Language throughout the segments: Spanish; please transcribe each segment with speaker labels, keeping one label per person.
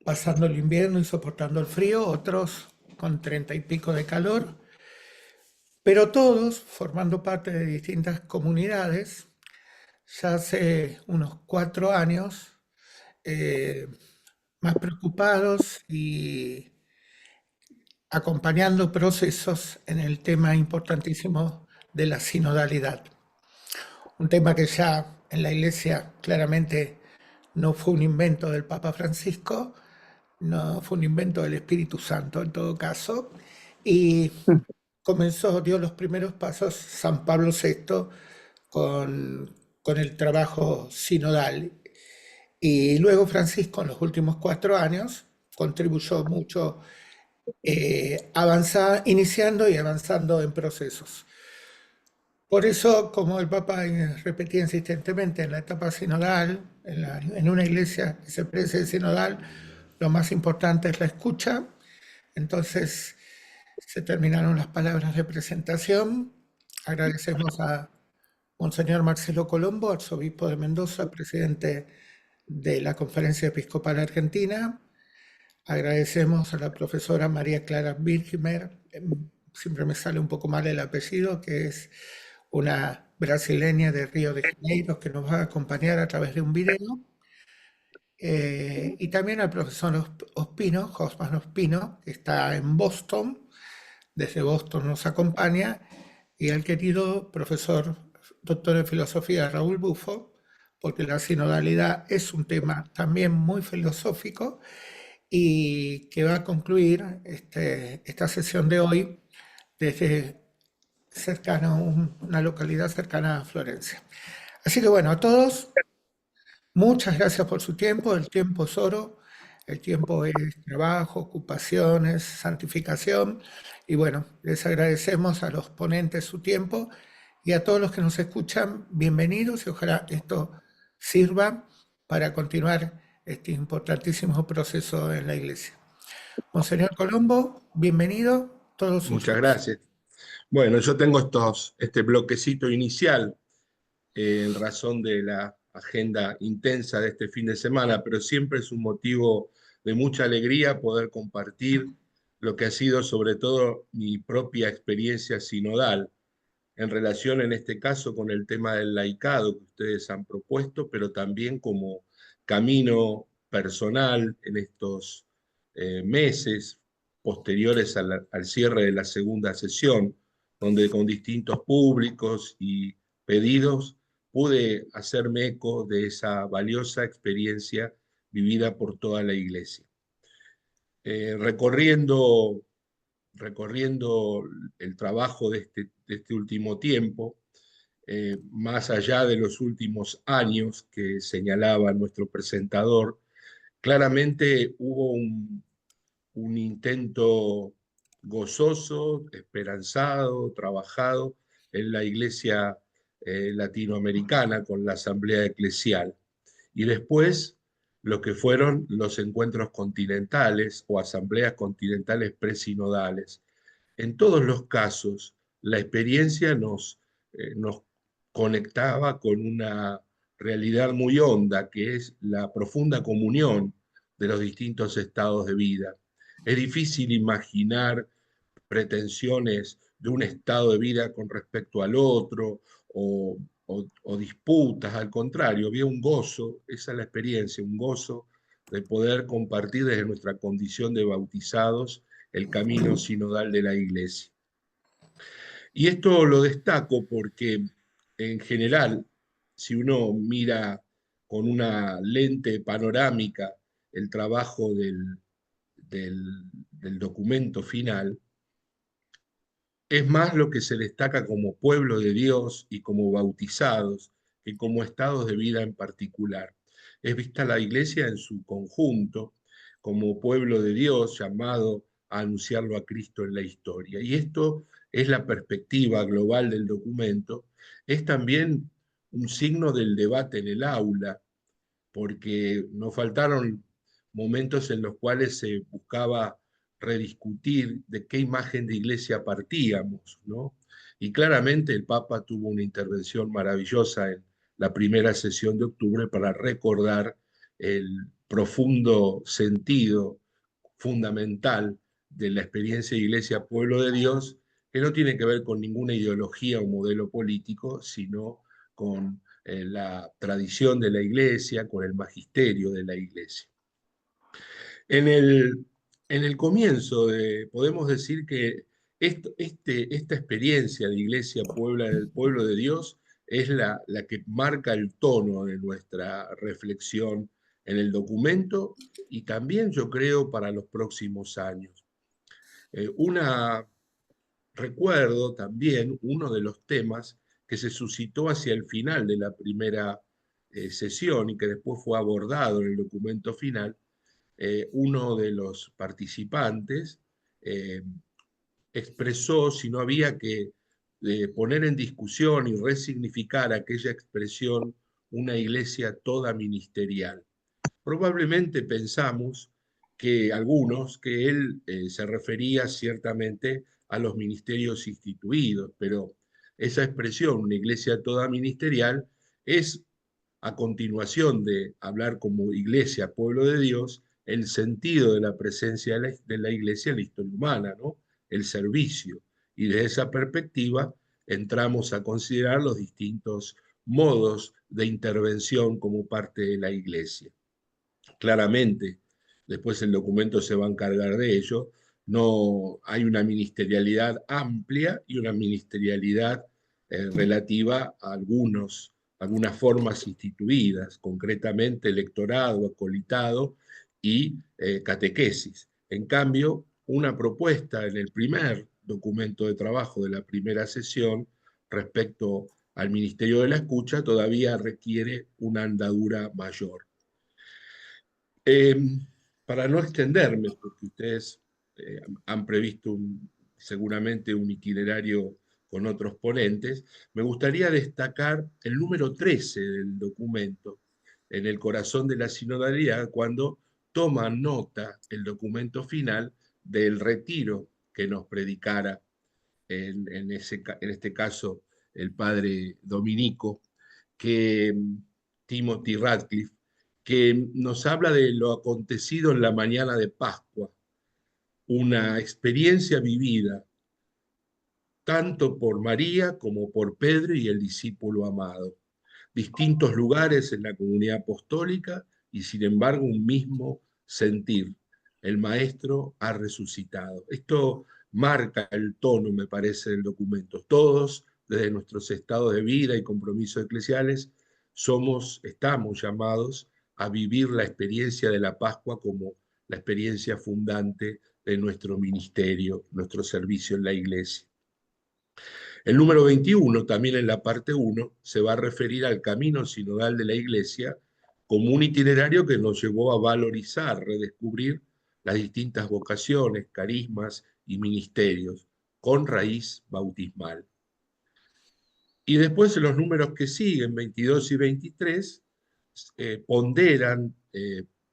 Speaker 1: pasando el invierno y soportando el frío, otros con 30 y pico de calor, pero todos formando parte de distintas comunidades, ya hace unos 4 años, eh, más preocupados y acompañando procesos en el tema importantísimo de la sinodalidad. Un tema que ya en la Iglesia claramente no fue un invento del Papa Francisco, no fue un invento del Espíritu Santo en todo caso, y dio los primeros pasos San Pablo VI con, con el trabajo sinodal. Y luego Francisco en los últimos 4 años contribuyó mucho, iniciando y avanzando en procesos. Por eso, como el Papa repetía insistentemente, en la etapa sinodal, en una iglesia que se precie sinodal, lo más importante es la escucha. Entonces, se terminaron las palabras de presentación. Agradecemos a Monseñor Marcelo Colombo, arzobispo de Mendoza, presidente de la Conferencia Episcopal Argentina. Agradecemos a la profesora María Clara Birchmer, siempre me sale un poco mal el apellido, que es una brasileña de Río de Janeiro que nos va a acompañar a través de un video. Y también al profesor Ospino, Josman Ospino, que está en Boston, desde Boston nos acompaña, y al querido profesor doctor en filosofía Raúl Bufo, porque la sinodalidad es un tema también muy filosófico y que va a concluir esta sesión de hoy desde una localidad cercana a Florencia. Así que bueno, a todos, muchas gracias por su tiempo. El tiempo es oro, el tiempo es trabajo, ocupaciones, santificación. Y bueno, les agradecemos a los ponentes su tiempo y a todos los que nos escuchan, bienvenidos y ojalá esto sirva para continuar este importantísimo proceso en la Iglesia. Monseñor Colombo, bienvenido, todos
Speaker 2: Muchas
Speaker 1: suyos.
Speaker 2: gracias. Bueno, yo tengo este bloquecito inicial en razón de la agenda intensa de este fin de semana, pero siempre es un motivo de mucha alegría poder compartir lo que ha sido sobre todo mi propia experiencia sinodal en relación en este caso con el tema del laicado que ustedes han propuesto, pero también como camino personal en estos meses posteriores al cierre de la segunda sesión, donde con distintos públicos y pedidos pude hacerme eco de esa valiosa experiencia vivida por toda la Iglesia. Recorriendo el trabajo de este último tiempo, más allá de los últimos años que señalaba nuestro presentador, claramente hubo un intento gozoso, esperanzado, trabajado en la iglesia latinoamericana con la asamblea eclesial. Y después lo que fueron los encuentros continentales o asambleas continentales presinodales. En todos los casos, la experiencia nos conectaba con una realidad muy honda, que es la profunda comunión de los distintos estados de vida. Es difícil imaginar pretensiones de un estado de vida con respecto al otro o disputas, al contrario, había un gozo, esa es la experiencia, un gozo de poder compartir desde nuestra condición de bautizados el camino sinodal de la Iglesia. Y esto lo destaco porque en general, si uno mira con una lente panorámica el trabajo del, del documento final, es más lo que se destaca como pueblo de Dios y como bautizados que como estados de vida en particular. Es vista la iglesia en su conjunto como pueblo de Dios llamado a anunciarlo a Cristo en la historia. Y esto es la perspectiva global del documento. Es también un signo del debate en el aula, porque no faltaron momentos en los cuales se buscaba rediscutir de qué imagen de iglesia partíamos, ¿no? Y claramente el Papa tuvo una intervención maravillosa en la primera sesión de octubre para recordar el profundo sentido fundamental de la experiencia de Iglesia Pueblo de Dios, que no tiene que ver con ninguna ideología o modelo político, sino con la tradición de la Iglesia, con el magisterio de la Iglesia. En el comienzo podemos decir que esta experiencia de Iglesia Pueblo de Dios es la que marca el tono de nuestra reflexión en el documento y también yo creo para los próximos años. Recuerdo también uno de los temas que se suscitó hacia el final de la primera sesión y que después fue abordado en el documento final. Uno de los participantes eh, expresó si no había que poner en discusión y resignificar aquella expresión una iglesia toda ministerial. Probablemente pensamos que algunos que él se refería ciertamente a los ministerios instituidos, pero esa expresión, una iglesia toda ministerial, es a continuación de hablar como iglesia, pueblo de Dios, el sentido de la presencia de la iglesia en la historia humana, ¿no? El servicio. Y desde esa perspectiva entramos a considerar los distintos modos de intervención como parte de la iglesia. Claramente, después el documento se va a encargar de ello, no hay una ministerialidad amplia y una ministerialidad relativa a algunas formas instituidas, concretamente electorado, acolitado y catequesis. En cambio, una propuesta en el primer documento de trabajo de la primera sesión respecto al Ministerio de la Escucha todavía requiere una andadura mayor. Eh, para no extenderme, porque ustedes han previsto seguramente un itinerario con otros ponentes, me gustaría destacar el número 13 del documento, en el corazón de la sinodalidad, cuando toma nota el documento final del retiro que nos predicara, en este caso, el padre Dominico, Timothy Radcliffe, que nos habla de lo acontecido en la mañana de Pascua, una experiencia vivida tanto por María como por Pedro y el discípulo amado. Distintos lugares en la comunidad apostólica y sin embargo un mismo sentir. El Maestro ha resucitado. Esto marca el tono, me parece, del documento. Todos, desde nuestros estados de vida y compromisos eclesiales, estamos llamados a vivir la experiencia de la Pascua como la experiencia fundante de nuestro ministerio, nuestro servicio en la Iglesia. El número 21, también en la parte 1, se va a referir al camino sinodal de la Iglesia como un itinerario que nos llevó a valorizar, redescubrir las distintas vocaciones, carismas y ministerios con raíz bautismal. Y después los números que siguen, 22 y 23, ponderan,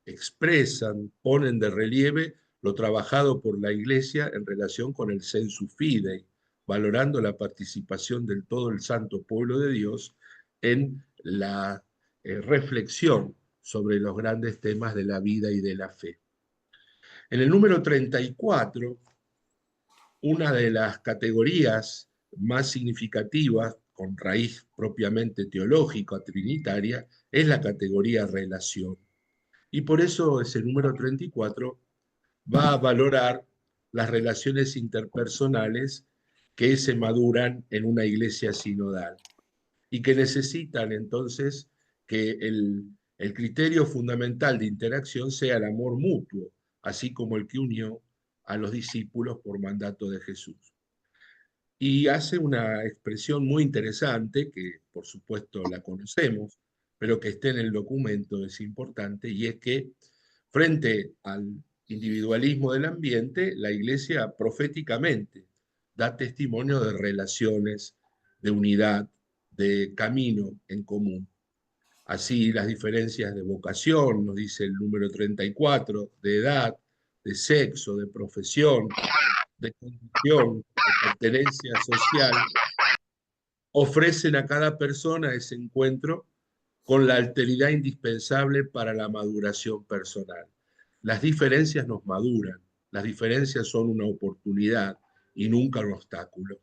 Speaker 2: expresan, ponen de relieve lo trabajado por la Iglesia en relación con el sensu fidei, valorando la participación del todo el santo pueblo de Dios en la reflexión sobre los grandes temas de la vida y de la fe. En el número 34, una de las categorías más significativas, con raíz propiamente teológica, trinitaria, es la categoría relación. Y por eso ese número 34 va a valorar las relaciones interpersonales que se maduran en una iglesia sinodal y que necesitan entonces que el criterio fundamental de interacción sea el amor mutuo, así como el que unió a los discípulos por mandato de Jesús. Y hace una expresión muy interesante, que por supuesto la conocemos, pero que esté en el documento es importante, y es que frente al individualismo del ambiente, la Iglesia proféticamente da testimonio de relaciones, de unidad, de camino en común. Así las diferencias de vocación, nos dice el número 34, de edad, de sexo, de profesión, de condición, de pertenencia social, ofrecen a cada persona ese encuentro con la alteridad indispensable para la maduración personal. Las diferencias nos maduran, las diferencias son una oportunidad y nunca un obstáculo.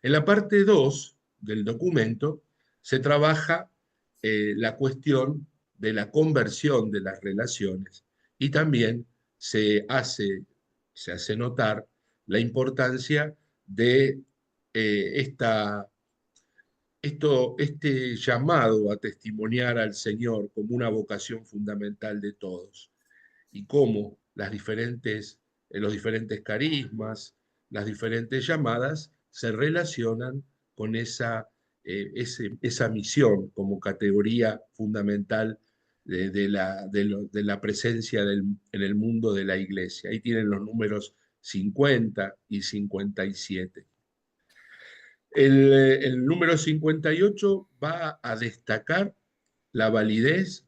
Speaker 2: En la parte 2 del documento se trabaja la cuestión de la conversión de las relaciones y también se hace, se hace notar la importancia de esta este llamado a testimoniar al Señor como una vocación fundamental de todos y cómo los diferentes carismas, las diferentes llamadas se relacionan con esa misión como categoría fundamental de la presencia en el mundo de la iglesia. Ahí tienen los números 50 y 57. El número 58 va a destacar la validez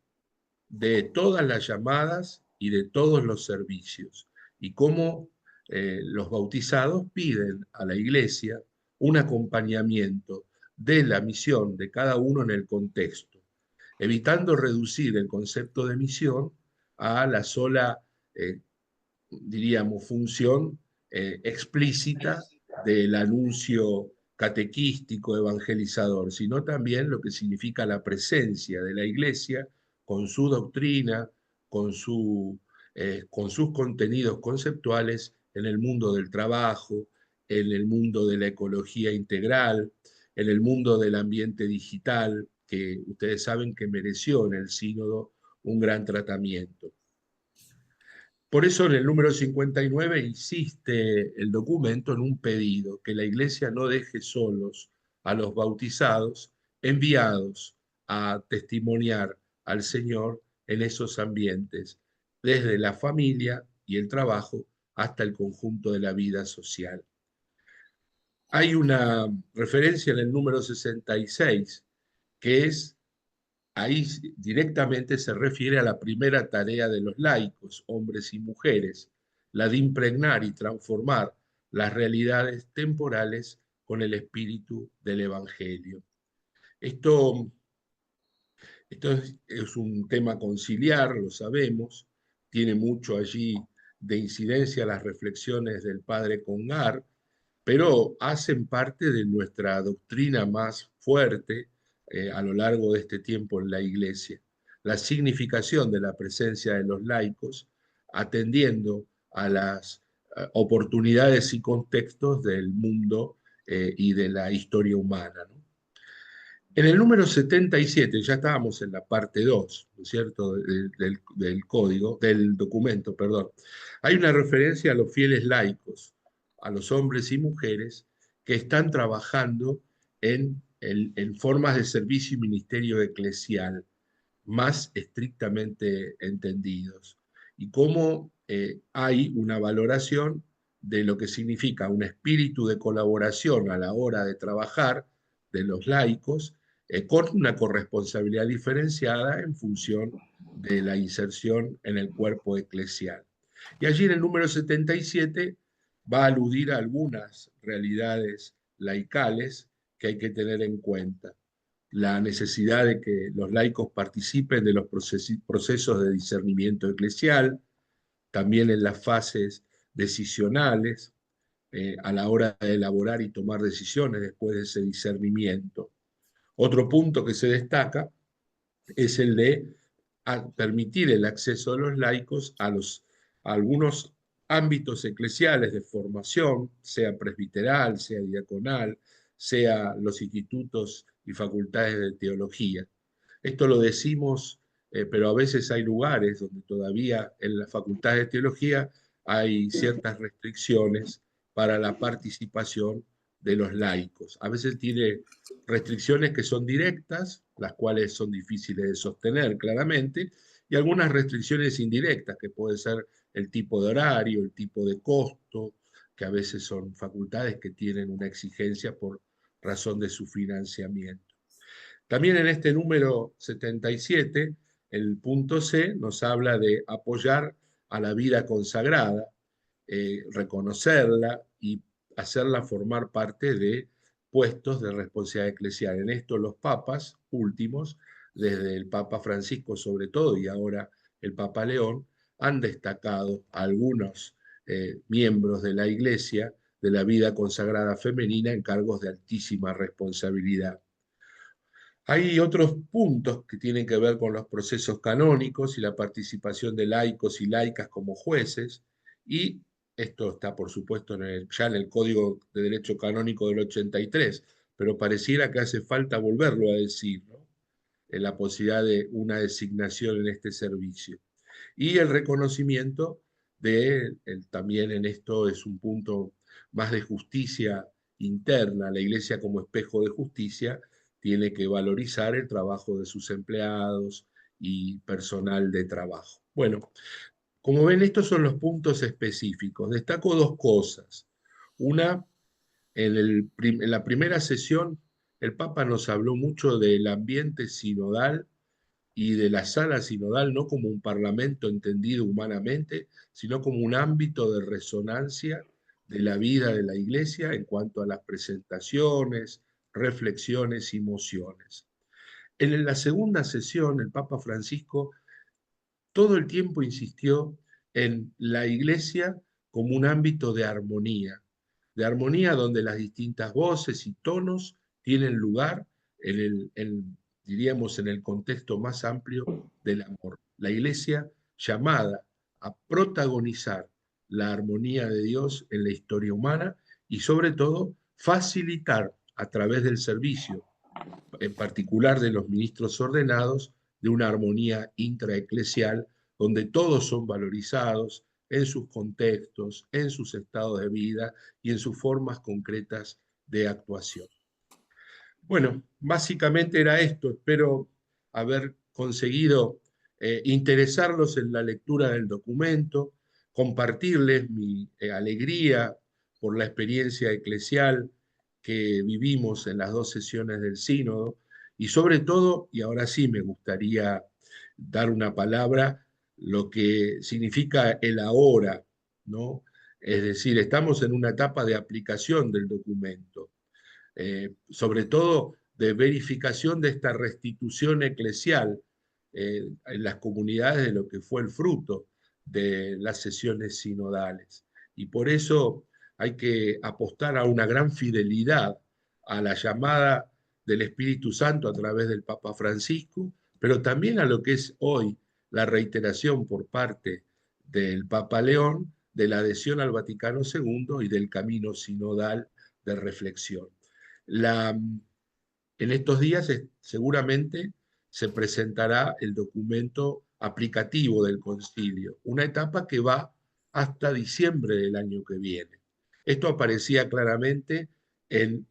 Speaker 2: de todas las llamadas y de todos los servicios y cómo los bautizados piden a la iglesia un acompañamiento de la misión de cada uno en el contexto, evitando reducir el concepto de misión a la sola, diríamos, función explícita del anuncio catequístico, evangelizador, sino también lo que significa la presencia de la iglesia con su doctrina, con, con sus contenidos conceptuales en el mundo del trabajo, en el mundo de la ecología integral, en el mundo del ambiente digital, que ustedes saben que mereció en el sínodo un gran tratamiento. Por eso en el número 59 insiste el documento en un pedido, que la Iglesia no deje solos a los bautizados enviados a testimoniar al Señor en esos ambientes, desde la familia y el trabajo hasta el conjunto de la vida social. Hay una referencia en el número 66 que es ahí directamente se refiere a la primera tarea de los laicos, hombres y mujeres, la de impregnar y transformar las realidades temporales con el espíritu del Evangelio. Esto, esto es un tema conciliar, lo sabemos, tiene mucho allí de incidencia las reflexiones del padre Congar, pero hacen parte de nuestra doctrina más fuerte a lo largo de este tiempo en la Iglesia. La significación de la presencia de los laicos atendiendo a las oportunidades y contextos del mundo y de la historia humana, ¿no? En el número 77, ya estábamos en la parte 2, ¿no es cierto?, del código, del documento, perdón. Hay una referencia a los fieles laicos, a los hombres y mujeres que están trabajando en formas de servicio y ministerio eclesial más estrictamente entendidos. Y cómo hay una valoración de lo que significa un espíritu de colaboración a la hora de trabajar de los laicos con una corresponsabilidad diferenciada en función de la inserción en el cuerpo eclesial. Y allí en el número 77 va a aludir a algunas realidades laicales que hay que tener en cuenta. La necesidad de que los laicos participen de los procesos de discernimiento eclesial, también en las fases decisionales, a la hora de elaborar y tomar decisiones después de ese discernimiento. Otro punto que se destaca es el de permitir el acceso de los laicos a algunos ámbitos eclesiales de formación, sea presbiteral, sea diaconal, sea los institutos y facultades de teología. Esto lo decimos, pero a veces hay lugares donde todavía en las facultades de teología hay ciertas restricciones para la participación de los laicos. A veces tiene restricciones que son directas, las cuales son difíciles de sostener claramente, y algunas restricciones indirectas, que puede ser el tipo de horario, el tipo de costo, que a veces son facultades que tienen una exigencia por razón de su financiamiento. También en este número 77, el punto C nos habla de apoyar a la vida consagrada, reconocerla y hacerla formar parte de puestos de responsabilidad eclesial. En esto los papas últimos desde el Papa Francisco sobre todo y ahora el Papa León, han destacado a algunos miembros de la Iglesia de la vida consagrada femenina en cargos de altísima responsabilidad. Hay otros puntos que tienen que ver con los procesos canónicos y la participación de laicos y laicas como jueces, y esto está, por supuesto, ya en el Código de Derecho Canónico del 83, pero pareciera que hace falta volverlo a decir, ¿no? En la posibilidad de una designación en este servicio. Y el reconocimiento también en esto es un punto más de justicia interna, la Iglesia como espejo de justicia tiene que valorizar el trabajo de sus empleados y personal de trabajo. Bueno, como ven, estos son los puntos específicos. Destaco dos cosas. Una, en la primera sesión, el Papa nos habló mucho del ambiente sinodal y de la sala sinodal no como un parlamento entendido humanamente, sino como un ámbito de resonancia de la vida de la Iglesia en cuanto a las presentaciones, reflexiones y mociones. En la segunda sesión, el Papa Francisco todo el tiempo insistió en la Iglesia como un ámbito de armonía donde las distintas voces y tonos tienen lugar diríamos, en el contexto más amplio del amor. La Iglesia llamada a protagonizar la armonía de Dios en la historia humana y sobre todo facilitar a través del servicio, en particular de los ministros ordenados, de una armonía intraeclesial donde todos son valorizados en sus contextos, en sus estados de vida y en sus formas concretas de actuación. Bueno, básicamente era esto. Espero haber conseguido interesarlos en la lectura del documento, compartirles mi alegría por la experiencia eclesial que vivimos en las dos sesiones del sínodo y sobre todo, y ahora sí me gustaría dar una palabra, lo que significa el ahora, ¿no? Es decir, estamos en una etapa de aplicación del documento, sobre todo de verificación de esta restitución eclesial en las comunidades de lo que fue el fruto de las sesiones sinodales. Y por eso hay que apostar a una gran fidelidad a la llamada del Espíritu Santo a través del Papa Francisco, pero también a lo que es hoy la reiteración por parte del Papa León de la adhesión al Vaticano II y del camino sinodal de reflexión. En estos días seguramente se presentará el documento aplicativo del concilio, una etapa que va hasta diciembre del año que viene. Esto aparecía claramente en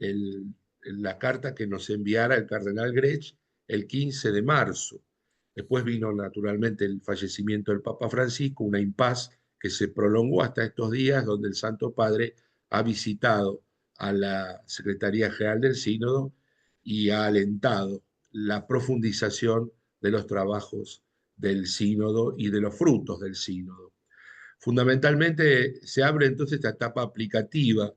Speaker 2: la carta que nos enviara el cardenal Grech el 15 de marzo. Después vino naturalmente el fallecimiento del Papa Francisco, una impas que se prolongó hasta estos días, donde el Santo Padre ha visitado a la Secretaría General del Sínodo y ha alentado la profundización de los trabajos del sínodo y de los frutos del sínodo. Fundamentalmente se abre entonces esta etapa aplicativa.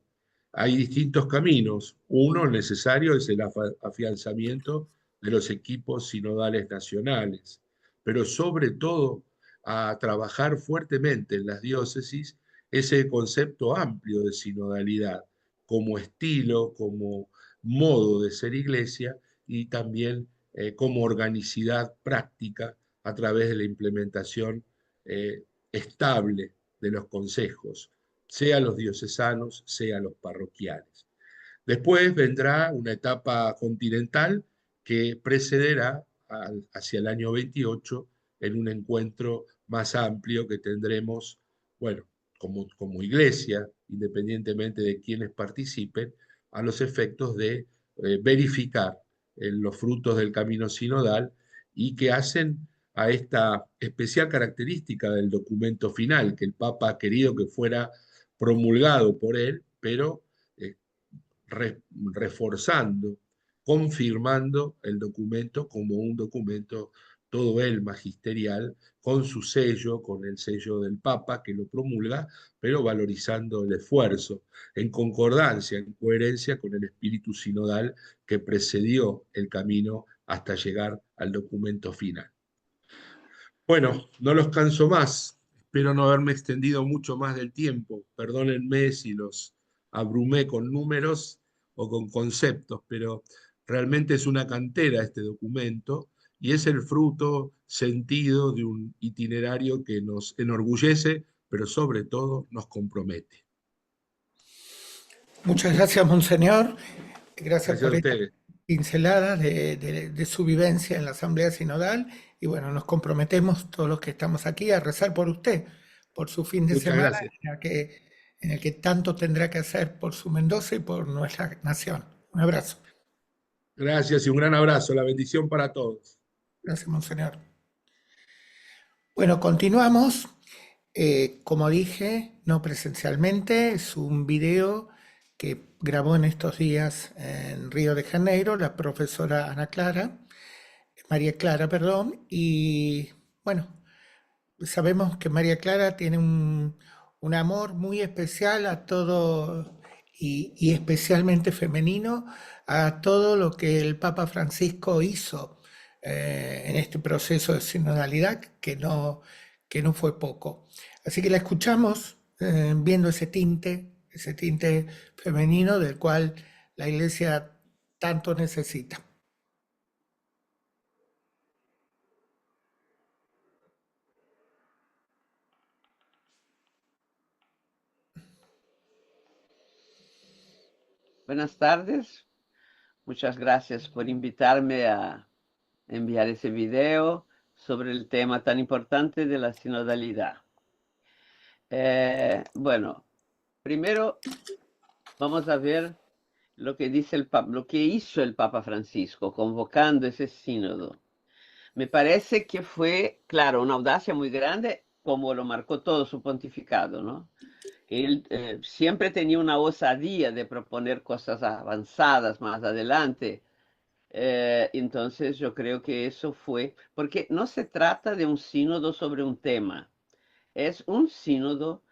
Speaker 2: Hay distintos caminos. Uno necesario es el afianzamiento de los equipos sinodales nacionales, pero sobre todo a trabajar fuertemente en las diócesis ese concepto amplio de sinodalidad como estilo, como modo de ser iglesia y también como organicidad práctica a través de la implementación estable de los consejos, sea los diocesanos, sea los parroquiales. Después vendrá una etapa continental que precederá hacia el año 28 en un encuentro más amplio que tendremos, bueno, como iglesia, independientemente de quienes participen, a los efectos de verificar los frutos del camino sinodal y que hacen a esta especial característica del documento final, que el Papa ha querido que fuera promulgado por él, pero reforzando, confirmando el documento como un documento todo él magisterial, con su sello, con el sello del Papa que lo promulga, pero valorizando el esfuerzo, en concordancia, en coherencia con el espíritu sinodal que precedió el camino hasta llegar al documento final. Bueno, no los canso más. Espero no haberme extendido mucho más del tiempo. Perdónenme si los abrumé con números o con conceptos, pero realmente es una cantera este documento y es el fruto sentido de un itinerario que nos enorgullece, pero sobre todo nos compromete.
Speaker 1: Muchas gracias, Monseñor. Gracias
Speaker 2: Gracias
Speaker 1: por
Speaker 2: a
Speaker 1: esta
Speaker 2: ustedes.
Speaker 1: pincelada de su vivencia en la Asamblea Sinodal. Y bueno, nos comprometemos todos los que estamos aquí a rezar por usted, por su fin de
Speaker 2: Muchas
Speaker 1: semana
Speaker 2: gracias.
Speaker 1: en el que tanto tendrá que hacer por su Mendoza y por nuestra nación. Un abrazo.
Speaker 2: Gracias y un gran abrazo. La bendición para todos.
Speaker 1: Gracias, Monseñor. Bueno, continuamos. Como dije, no presencialmente, es un video que grabó en estos días en Río de Janeiro la profesora María Clara, perdón, y bueno, sabemos que María Clara tiene un amor muy especial a todo y especialmente femenino a todo lo que el Papa Francisco hizo en este proceso de sinodalidad que no fue poco. Así que la escuchamos viendo ese tinte femenino del cual la Iglesia tanto necesita.
Speaker 3: Buenas tardes, muchas gracias por invitarme a enviar ese video sobre el tema tan importante de la sinodalidad. Bueno, primero vamos a ver lo que dice lo que hizo el Papa Francisco convocando ese sínodo. Me parece que fue, claro, una audacia muy grande, como lo marcó todo su pontificado, ¿no? Él siempre tenía una osadía de proponer cosas avanzadas más adelante. Entonces yo creo que eso fue, porque no se trata de un sínodo sobre un tema, es un sínodo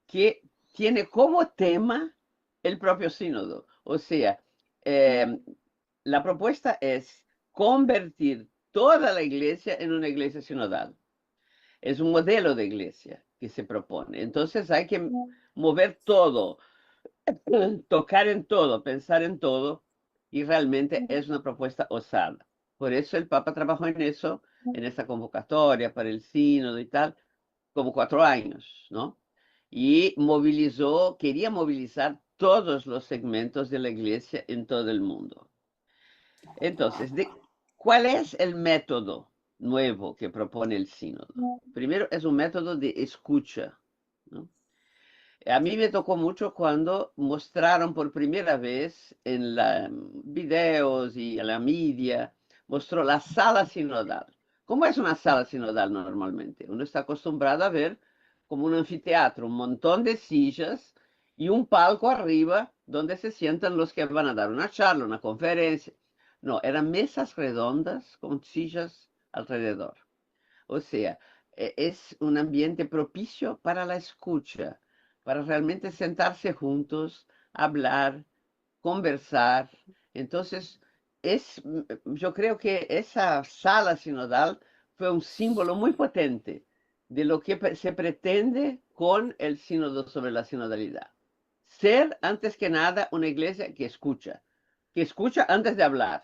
Speaker 3: que tiene como tema el propio sínodo. O sea, eh, la propuesta es convertir toda la iglesia en una iglesia sinodal. Es un modelo de iglesia que se propone. Entonces hay que mover todo, tocar en todo, pensar en todo, y realmente es una propuesta osada. Por eso el Papa trabajó en eso, en esta convocatoria para el sínodo y tal, como 4 años, ¿no? Y movilizó, quería movilizar todos los segmentos de la iglesia en todo el mundo. Entonces, ¿cuál es el método nuevo que propone el sínodo? Primero, es un método de escucha, ¿no? A mí me tocó mucho cuando mostraron por primera vez en los videos y en la media, mostró la sala sinodal. ¿Cómo es una sala sinodal normalmente? Uno está acostumbrado a ver como un anfiteatro, un montón de sillas y un palco arriba donde se sientan los que van a dar una charla, una conferencia. No, eran mesas redondas con sillas alrededor. O sea, es un ambiente propicio para la escucha, para realmente sentarse juntos, hablar, conversar. Entonces, yo creo que esa sala sinodal fue un símbolo muy potente de lo que se pretende con el sínodo sobre la sinodalidad. Ser, antes que nada, una iglesia que escucha antes de hablar,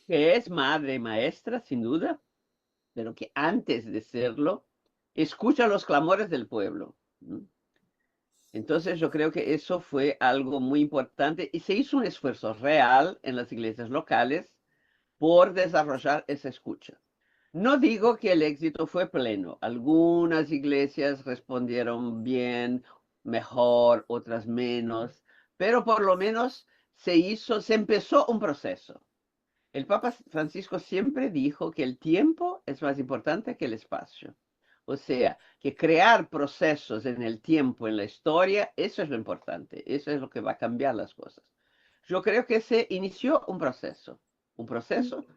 Speaker 3: que es madre y maestra, sin duda, pero que antes de serlo, escucha los clamores del pueblo. Entonces yo creo que eso fue algo muy importante y se hizo un esfuerzo real en las iglesias locales por desarrollar esa escucha. No digo que el éxito fue pleno. Algunas iglesias respondieron bien, mejor, otras menos, pero por lo menos se empezó un proceso. El Papa Francisco siempre dijo que el tiempo es más importante que el espacio. O sea, que crear procesos en el tiempo, en la historia, eso es lo importante, eso es lo que va a cambiar las cosas. Yo creo que se inició un proceso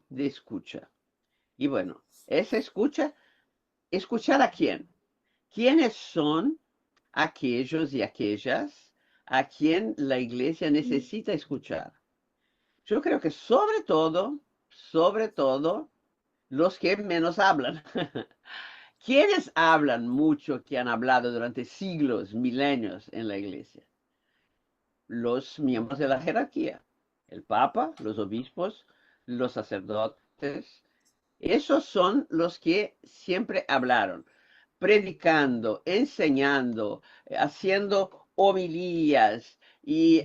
Speaker 3: de escucha. Y bueno, esa escucha, ¿escuchar a quién? ¿Quiénes son aquellos y aquellas a quien la iglesia necesita escuchar? Yo creo que sobre todo, los que menos hablan. ¿Quiénes hablan mucho, que han hablado durante siglos, milenios en la iglesia? Los miembros de la jerarquía, el papa, los obispos, los sacerdotes. Esos son los que siempre hablaron, predicando, enseñando, haciendo homilías y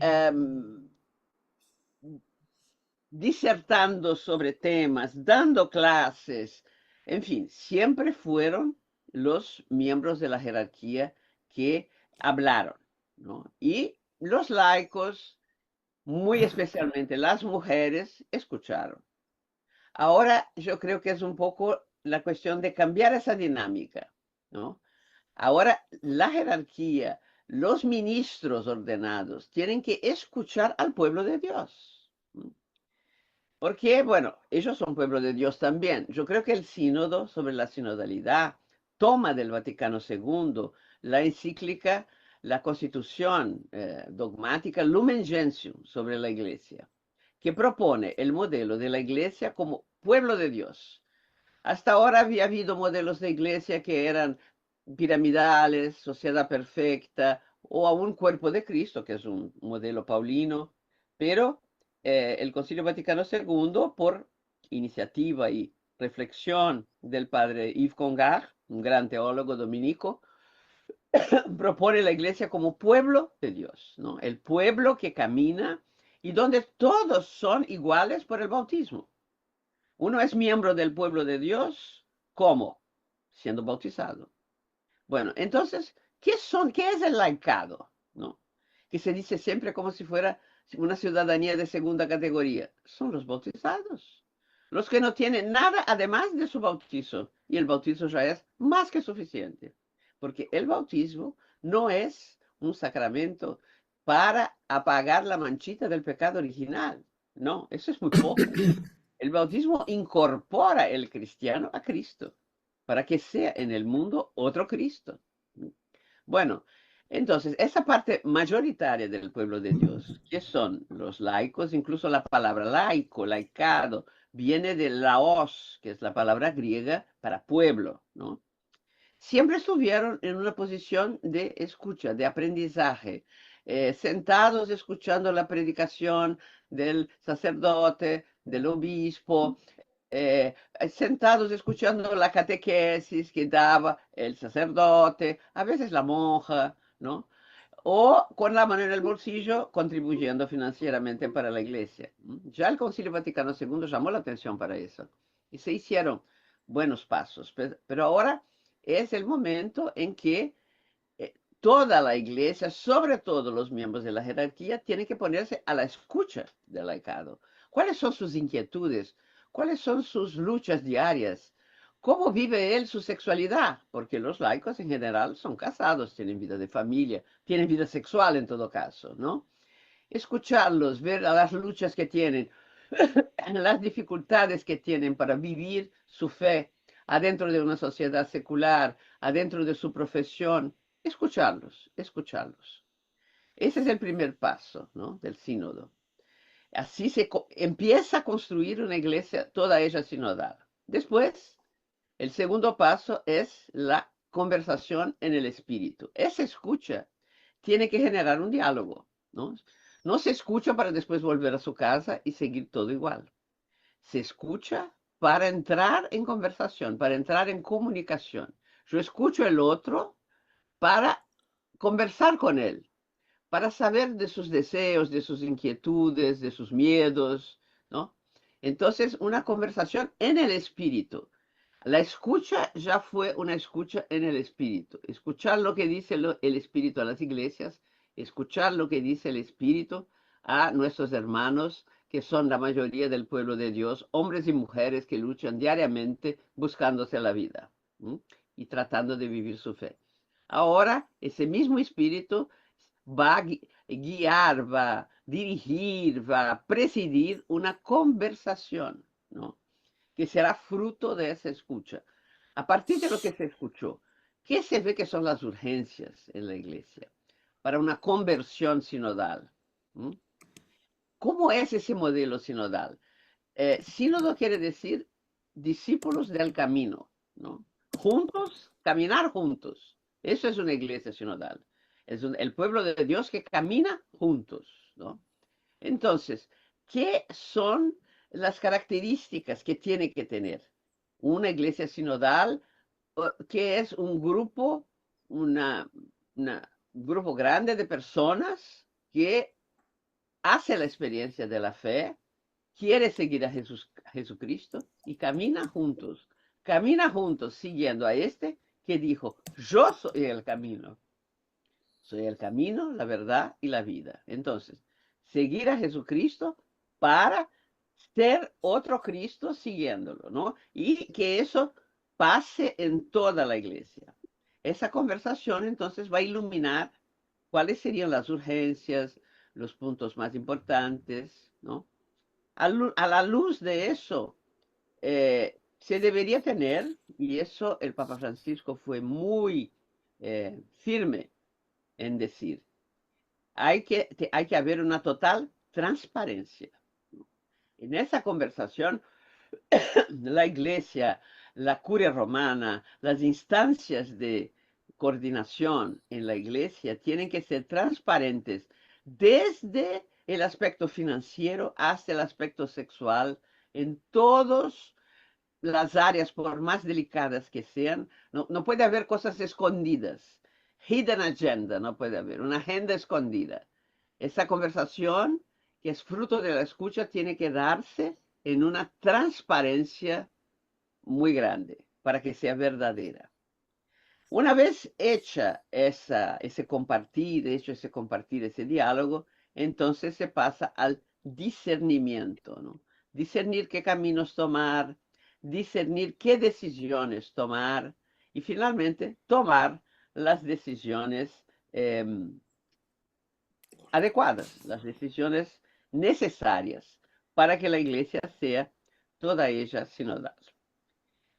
Speaker 3: disertando sobre temas, dando clases, en fin, siempre fueron los miembros de la jerarquía que hablaron, ¿no? Y los laicos, muy especialmente las mujeres, escucharon. Ahora yo creo que es un poco la cuestión de cambiar esa dinámica, ¿no? Ahora la jerarquía, los ministros ordenados tienen que escuchar al pueblo de Dios. Porque, bueno, ellos son pueblo de Dios también. Yo creo que el sínodo sobre la sinodalidad toma del Vaticano II la encíclica, la constitución dogmática Lumen Gentium sobre la Iglesia, que propone el modelo de la Iglesia como pueblo de Dios. Hasta ahora había habido modelos de Iglesia que eran piramidales, sociedad perfecta, o a un cuerpo de Cristo, que es un modelo paulino, pero el Concilio Vaticano II, por iniciativa y reflexión del padre Yves Congar, un gran teólogo dominico, propone la iglesia como pueblo de Dios, ¿no? El pueblo que camina y donde todos son iguales por el bautismo. Uno es miembro del pueblo de Dios, ¿cómo? Siendo bautizado. Bueno, entonces, ¿qué es el laicado? ¿No? Que se dice siempre como si fuera una ciudadanía de segunda categoría. Son los bautizados. Los que no tienen nada además de su bautizo. Y el bautizo ya es más que suficiente. Porque el bautismo no es un sacramento para apagar la manchita del pecado original. No, eso es muy poco. El bautismo incorpora el cristiano a Cristo para que sea en el mundo otro Cristo. Bueno, entonces, esa parte mayoritaria del pueblo de Dios, que son los laicos, incluso la palabra laico, laicado, viene de laos, que es la palabra griega para pueblo, ¿no? Siempre estuvieron en una posición de escucha, de aprendizaje, sentados escuchando la predicación del sacerdote, del obispo, sentados escuchando la catequesis que daba el sacerdote, a veces la monja, ¿no? O con la mano en el bolsillo contribuyendo financieramente para la iglesia. Ya el Concilio Vaticano II llamó la atención para eso y se hicieron buenos pasos, pero ahora es el momento en que toda la iglesia, sobre todo los miembros de la jerarquía, tienen que ponerse a la escucha del laicado. ¿Cuáles son sus inquietudes? ¿Cuáles son sus luchas diarias? ¿Cómo vive él su sexualidad? Porque los laicos en general son casados, tienen vida de familia, tienen vida sexual en todo caso, ¿no? Escucharlos, ver las luchas que tienen, las dificultades que tienen para vivir su fe adentro de una sociedad secular, adentro de su profesión, escucharlos, escucharlos. Ese es el primer paso, ¿no? Del sínodo. Así se empieza a construir una iglesia, toda ella sinodal. Después, el segundo paso es la conversación en el espíritu. Esa escucha tiene que generar un diálogo, ¿no? No se escucha para después volver a su casa y seguir todo igual. Se escucha para entrar en conversación, para entrar en comunicación. Yo escucho al otro para conversar con él, para saber de sus deseos, de sus inquietudes, de sus miedos, ¿no? Entonces, una conversación en el espíritu. La escucha ya fue una escucha en el espíritu. Escuchar lo que dice el espíritu a las iglesias, escuchar lo que dice el espíritu a nuestros hermanos, que son la mayoría del pueblo de Dios, hombres y mujeres que luchan diariamente buscándose la vida, ¿m? Y tratando de vivir su fe. Ahora, ese mismo espíritu va a guiar, va a dirigir, va a presidir una conversación, ¿no? Que será fruto de esa escucha. A partir de lo que se escuchó, ¿qué se ve que son las urgencias en la iglesia para una conversión sinodal? ¿Mm? ¿Cómo es ese modelo sinodal? Sínodo quiere decir discípulos del camino, ¿no? Juntos, caminar juntos. Eso es una iglesia sinodal. Es el pueblo de Dios que camina juntos, ¿no? Entonces, ¿qué son las características que tiene que tener una iglesia sinodal? Que es un grupo, un grupo grande de personas que hace la experiencia de la fe, quiere seguir a Jesucristo y camina juntos siguiendo a este que dijo, yo soy el camino, la verdad y la vida. Entonces, seguir a Jesucristo para ser otro Cristo siguiéndolo, ¿no? Y que eso pase en toda la iglesia. Esa conversación entonces va a iluminar cuáles serían las urgencias, los puntos más importantes, ¿no? A la luz de eso, se debería tener, y eso el Papa Francisco fue muy firme en decir, hay que haber una total transparencia. En esa conversación, la iglesia, la curia romana, las instancias de coordinación en la iglesia tienen que ser transparentes desde el aspecto financiero hasta el aspecto sexual en todas las áreas, por más delicadas que sean. No puede haber cosas escondidas. Hidden agenda, no puede haber, una agenda escondida. Esa conversación, que es fruto de la escucha, tiene que darse en una transparencia muy grande para que sea verdadera. Una vez ese compartir, ese diálogo, entonces se pasa al discernimiento, ¿no? Discernir qué caminos tomar, discernir qué decisiones tomar y finalmente tomar las decisiones eh, adecuadas, las decisiones necesarias para que la iglesia sea toda ella sinodal.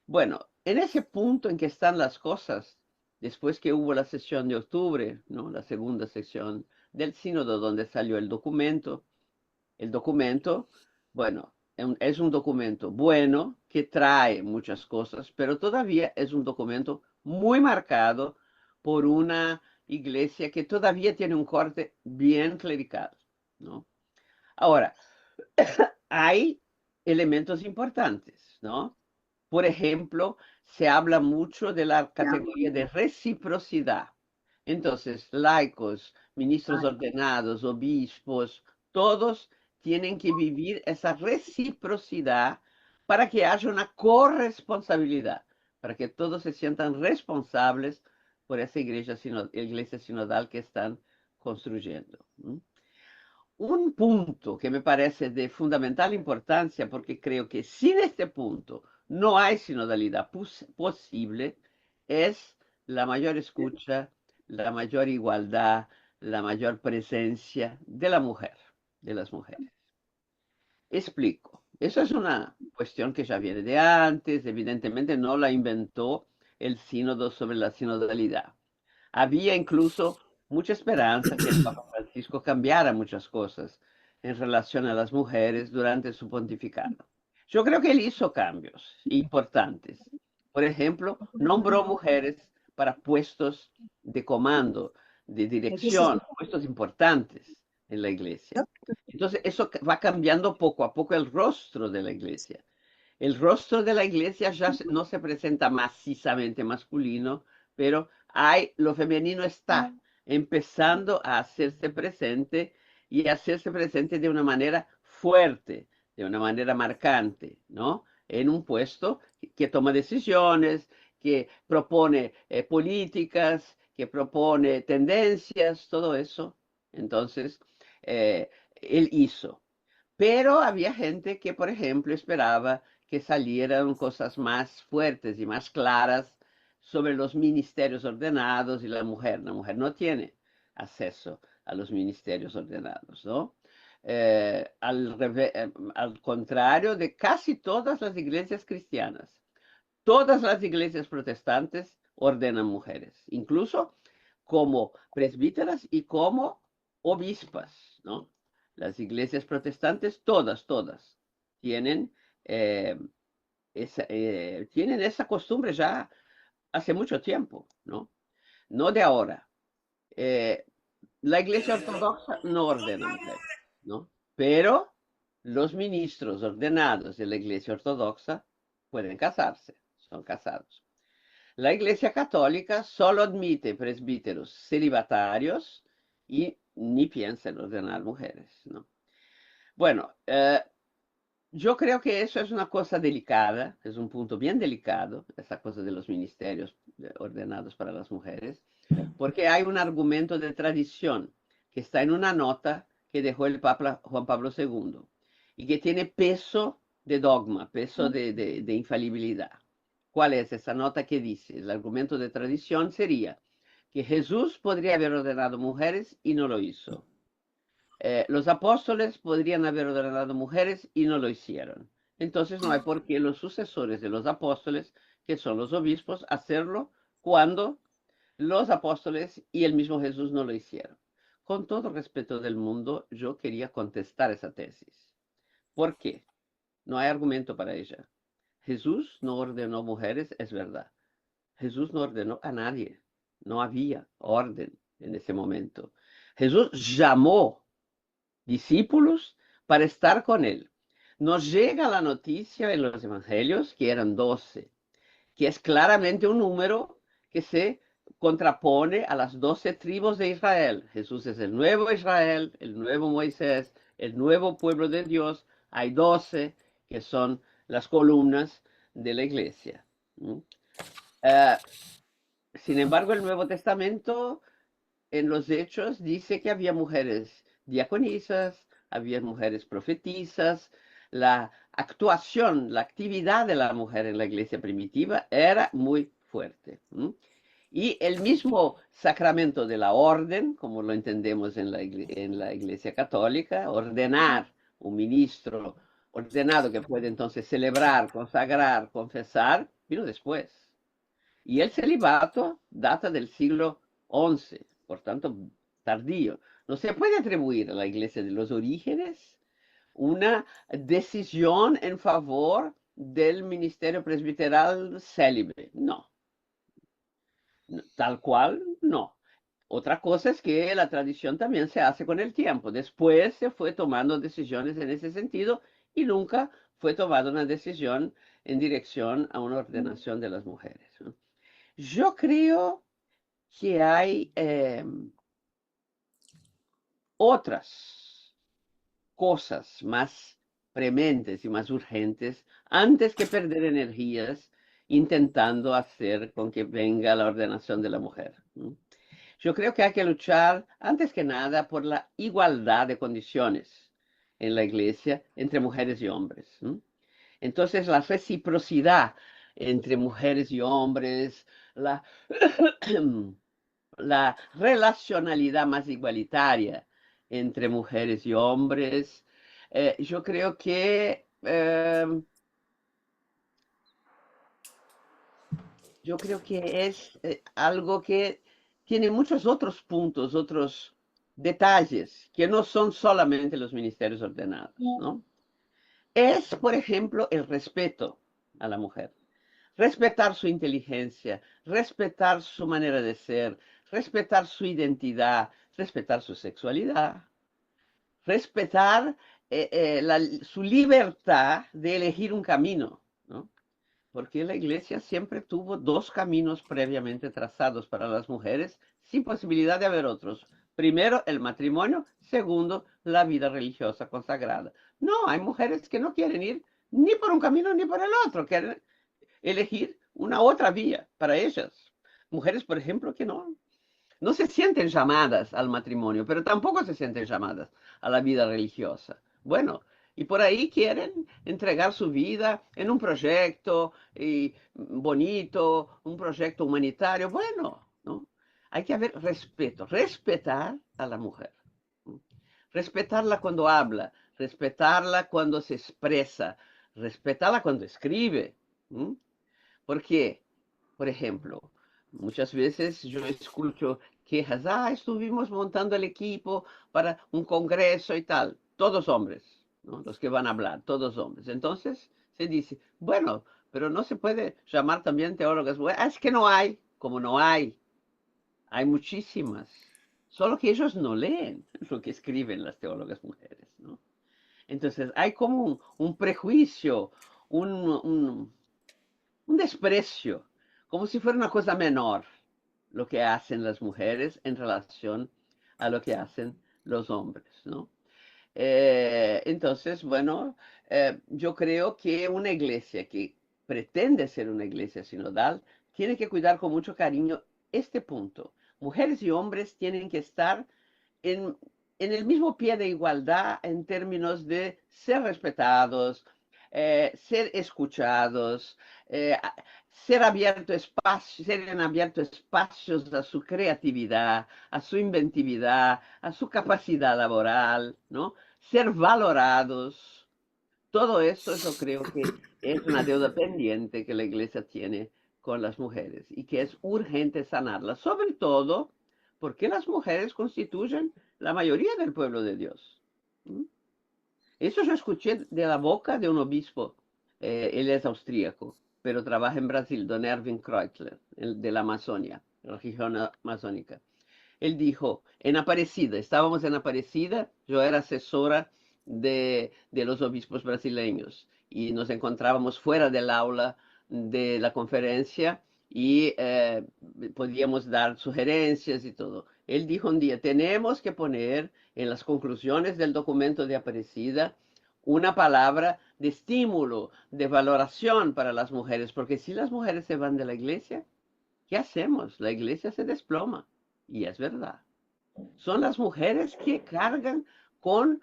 Speaker 3: Bueno, en ese punto en que están las cosas, después que hubo la sesión de octubre, ¿no? La segunda sesión del sínodo donde salió el documento, bueno, es un documento bueno que trae muchas cosas, pero todavía es un documento muy marcado por una iglesia que todavía tiene un corte bien clerical, ¿no? Ahora, hay elementos importantes, ¿no? Por ejemplo, se habla mucho de la categoría de reciprocidad. Entonces, laicos, ministros ordenados, obispos, todos tienen que vivir esa reciprocidad para que haya una corresponsabilidad, para que todos se sientan responsables por esa iglesia sinodal que están construyendo. Un punto que me parece de fundamental importancia, porque creo que sin este punto no hay sinodalidad posible, es la mayor escucha, la mayor igualdad, la mayor presencia de la mujer, de las mujeres. Explico. Eso es una cuestión que ya viene de antes, evidentemente no la inventó el sínodo sobre la sinodalidad. Había incluso mucha esperanza que el Papa Francisco cambiara muchas cosas en relación a las mujeres durante su pontificado. Yo creo que él hizo cambios importantes. Por ejemplo, nombró mujeres para puestos de comando, de dirección, puestos importantes en la iglesia. Entonces, eso va cambiando poco a poco el rostro de la iglesia. El rostro de la iglesia ya no se presenta macizamente masculino, pero lo femenino está empezando a hacerse presente y a hacerse presente de una manera fuerte, de una manera marcante, ¿no? En un puesto que toma decisiones, que propone políticas, que propone tendencias, todo eso. Entonces, él hizo. Pero había gente que, por ejemplo, esperaba que salieran cosas más fuertes y más claras sobre los ministerios ordenados y la mujer. La mujer no tiene acceso a los ministerios ordenados, ¿no? Al contrario de casi todas las iglesias cristianas. Todas las iglesias protestantes ordenan mujeres, incluso como presbíteras y como obispas, ¿no? Las iglesias protestantes, todas, tienen, eh, tienen esa costumbre ya hace mucho tiempo, ¿no? No de ahora. Eh, la iglesia ortodoxa no ordena mujeres, ¿no? Pero los ministros ordenados de la iglesia ortodoxa pueden casarse, son casados. La iglesia católica solo admite presbíteros celibatarios y ni piensa en ordenar mujeres, ¿no? Bueno, yo creo que eso es una cosa delicada, es un punto bien delicado, esa cosa de los ministerios ordenados para las mujeres, porque hay un argumento de tradición que está en una nota que dejó el Papa Juan Pablo II y que tiene peso de dogma, peso de infalibilidad. ¿Cuál es esa nota que dice? El argumento de tradición sería que Jesús podría haber ordenado mujeres y no lo hizo. Los apóstoles podrían haber ordenado mujeres y no lo hicieron. Entonces no hay por qué los sucesores de los apóstoles, que son los obispos, hacerlo cuando los apóstoles y el mismo Jesús no lo hicieron. Con todo respeto del mundo, yo quería contestar esa tesis. ¿Por qué? No hay argumento para ella. Jesús no ordenó mujeres, es verdad. Jesús no ordenó a nadie. No había orden en ese momento. Jesús llamó discípulos para estar con él. Nos llega la noticia en los evangelios que eran 12, que es claramente un número que se contrapone a las 12 tribus de Israel. Jesús es el nuevo Israel, el nuevo Moisés, el nuevo pueblo de Dios. Hay 12 que son las columnas de la iglesia. Uh, sin embargo, el Nuevo Testamento en los hechos dice que había mujeres diaconisas, había mujeres profetisas, la actuación, la actividad de la mujer en la iglesia primitiva era muy fuerte. Y el mismo sacramento de la orden, como lo entendemos en la iglesia católica, ordenar un ministro ordenado que puede entonces celebrar, consagrar, confesar, vino después. Y el celibato data del siglo XI, por tanto, tardío. No se puede atribuir a la iglesia de los orígenes una decisión en favor del ministerio presbiteral célibe. No, tal cual, no. Otra cosa es que la tradición también se hace con el tiempo. Después se fue tomando decisiones en ese sentido y nunca fue tomada una decisión en dirección a una ordenación de las mujeres. Yo creo que hay otras cosas más prementes y más urgentes antes que perder energías intentando hacer con que venga la ordenación de la mujer. Yo creo que hay que luchar, antes que nada, por la igualdad de condiciones en la iglesia entre mujeres y hombres. Entonces, la reciprocidad entre mujeres y hombres, la, la relacionalidad más igualitaria entre mujeres y hombres, yo creo que es algo que tiene muchos otros puntos, otros detalles, que no son solamente los ministerios ordenados, ¿no? Es, por ejemplo, el respeto a la mujer. Respetar su inteligencia, respetar su manera de ser, respetar su identidad, respetar su sexualidad, respetar su libertad de elegir un camino, ¿no? Porque la iglesia siempre tuvo dos caminos previamente trazados para las mujeres, sin posibilidad de haber otros. Primero, el matrimonio. Segundo, la vida religiosa consagrada. No, hay mujeres que no quieren ir ni por un camino ni por el otro, quieren elegir una otra vía para ellas. Mujeres, por ejemplo, que no se sienten llamadas al matrimonio, pero tampoco se sienten llamadas a la vida religiosa. Bueno, y por ahí quieren entregar su vida en un proyecto bonito, un proyecto humanitario. Bueno, ¿no? Hay que haber respeto, respetar a la mujer. Respetarla cuando habla, respetarla cuando se expresa, respetarla cuando escribe. Porque, por ejemplo, muchas veces yo escucho quejas, estuvimos montando el equipo para un congreso y tal. todos hombres, ¿no? Los que van a hablar, todos hombres. Entonces se dice, bueno, pero no se puede llamar también teólogas mujeres. Ah, es que no hay, como no hay muchísimas. Solo que ellos no leen lo que escriben las teólogas mujeres, ¿no? Entonces hay como un prejuicio, un desprecio, como si fuera una cosa menor lo que hacen las mujeres en relación a lo que hacen los hombres, ¿no? Entonces, bueno, yo creo que una iglesia que pretende ser una iglesia sinodal tiene que cuidar con mucho cariño este punto. Mujeres y hombres tienen que estar en, en el mismo pie de igualdad en términos de ser respetados, ser escuchados, ser ser abierto espacios a su creatividad, a su inventividad, a su capacidad laboral, ¿no? Ser valorados. Todo eso yo creo que es una deuda pendiente que la iglesia tiene con las mujeres y que es urgente sanarla, sobre todo porque las mujeres constituyen la mayoría del pueblo de Dios. ¿Mm? Eso yo escuché de la boca de un obispo, él es austríaco, pero trabaja en Brasil, don Erwin Kreuzler, de la Amazonia, la región amazónica. Él dijo, en Aparecida, estábamos en Aparecida, yo era asesora de los obispos brasileños y nos encontrábamos fuera del aula de la conferencia y podíamos dar sugerencias y todo. Él dijo un día, tenemos que poner en las conclusiones del documento de Aparecida una palabra de estímulo, de valoración para las mujeres, porque si las mujeres se van de la iglesia, ¿qué hacemos? La iglesia se desploma. Y es verdad. Son las mujeres que cargan con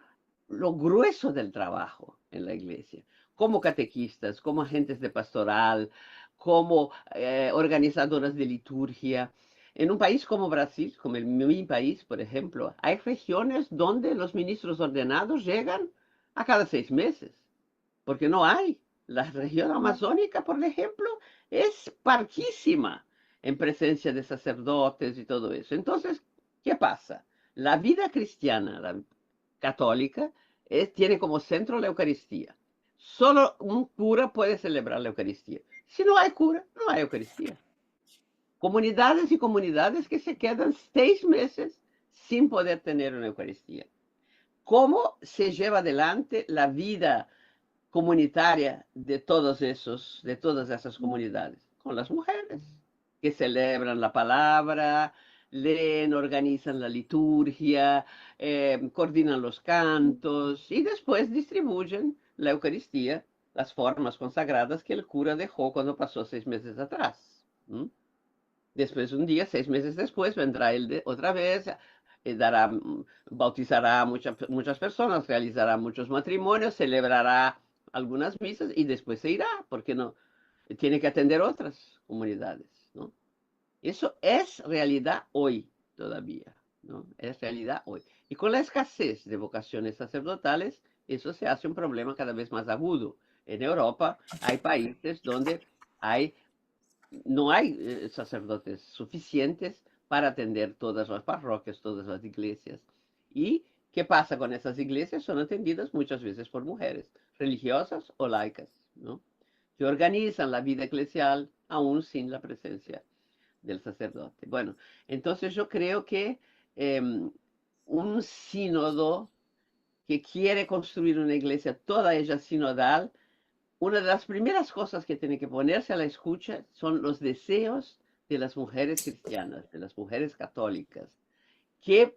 Speaker 3: lo grueso del trabajo en la iglesia, como catequistas, como agentes de pastoral, como organizadoras de liturgia. En un país como Brasil, como mi país, por ejemplo, hay regiones donde los ministros ordenados llegan a cada 6 meses, porque no hay. La región amazónica, por ejemplo, es parquísima en presencia de sacerdotes y todo eso. Entonces, ¿qué pasa? La vida cristiana, la católica, tiene como centro la Eucaristía. Solo un cura puede celebrar la Eucaristía. Si no hay cura, no hay Eucaristía. Comunidades y comunidades que se quedan 6 meses sin poder tener una Eucaristía. ¿Cómo se lleva adelante la vida comunitaria de todas esas comunidades? Con las mujeres, que celebran la palabra, leen, organizan la liturgia, coordinan los cantos y después distribuyen la Eucaristía, las formas consagradas que el cura dejó cuando pasó 6 meses atrás. ¿Mm? Después, un día, 6 meses después, vendrá él otra vez, bautizará a muchas personas, realizará muchos matrimonios, celebrará algunas misas y después se irá, porque no tiene que atender otras comunidades, ¿no? Eso es realidad hoy todavía, ¿no? Es realidad hoy. Y con la escasez de vocaciones sacerdotales, eso se hace un problema cada vez más agudo. En Europa hay países donde hay no hay sacerdotes suficientes para atender todas las parroquias, todas las iglesias. ¿Y qué pasa con esas iglesias? Son atendidas muchas veces por mujeres, religiosas o laicas, ¿no? Que organizan la vida eclesial aún sin la presencia del sacerdote. Bueno, entonces yo creo que eh, un sínodo que quiere construir una iglesia toda ella sinodal, una de las primeras cosas que tiene que ponerse a la escucha son los deseos de las mujeres cristianas, de las mujeres católicas. ¿Qué,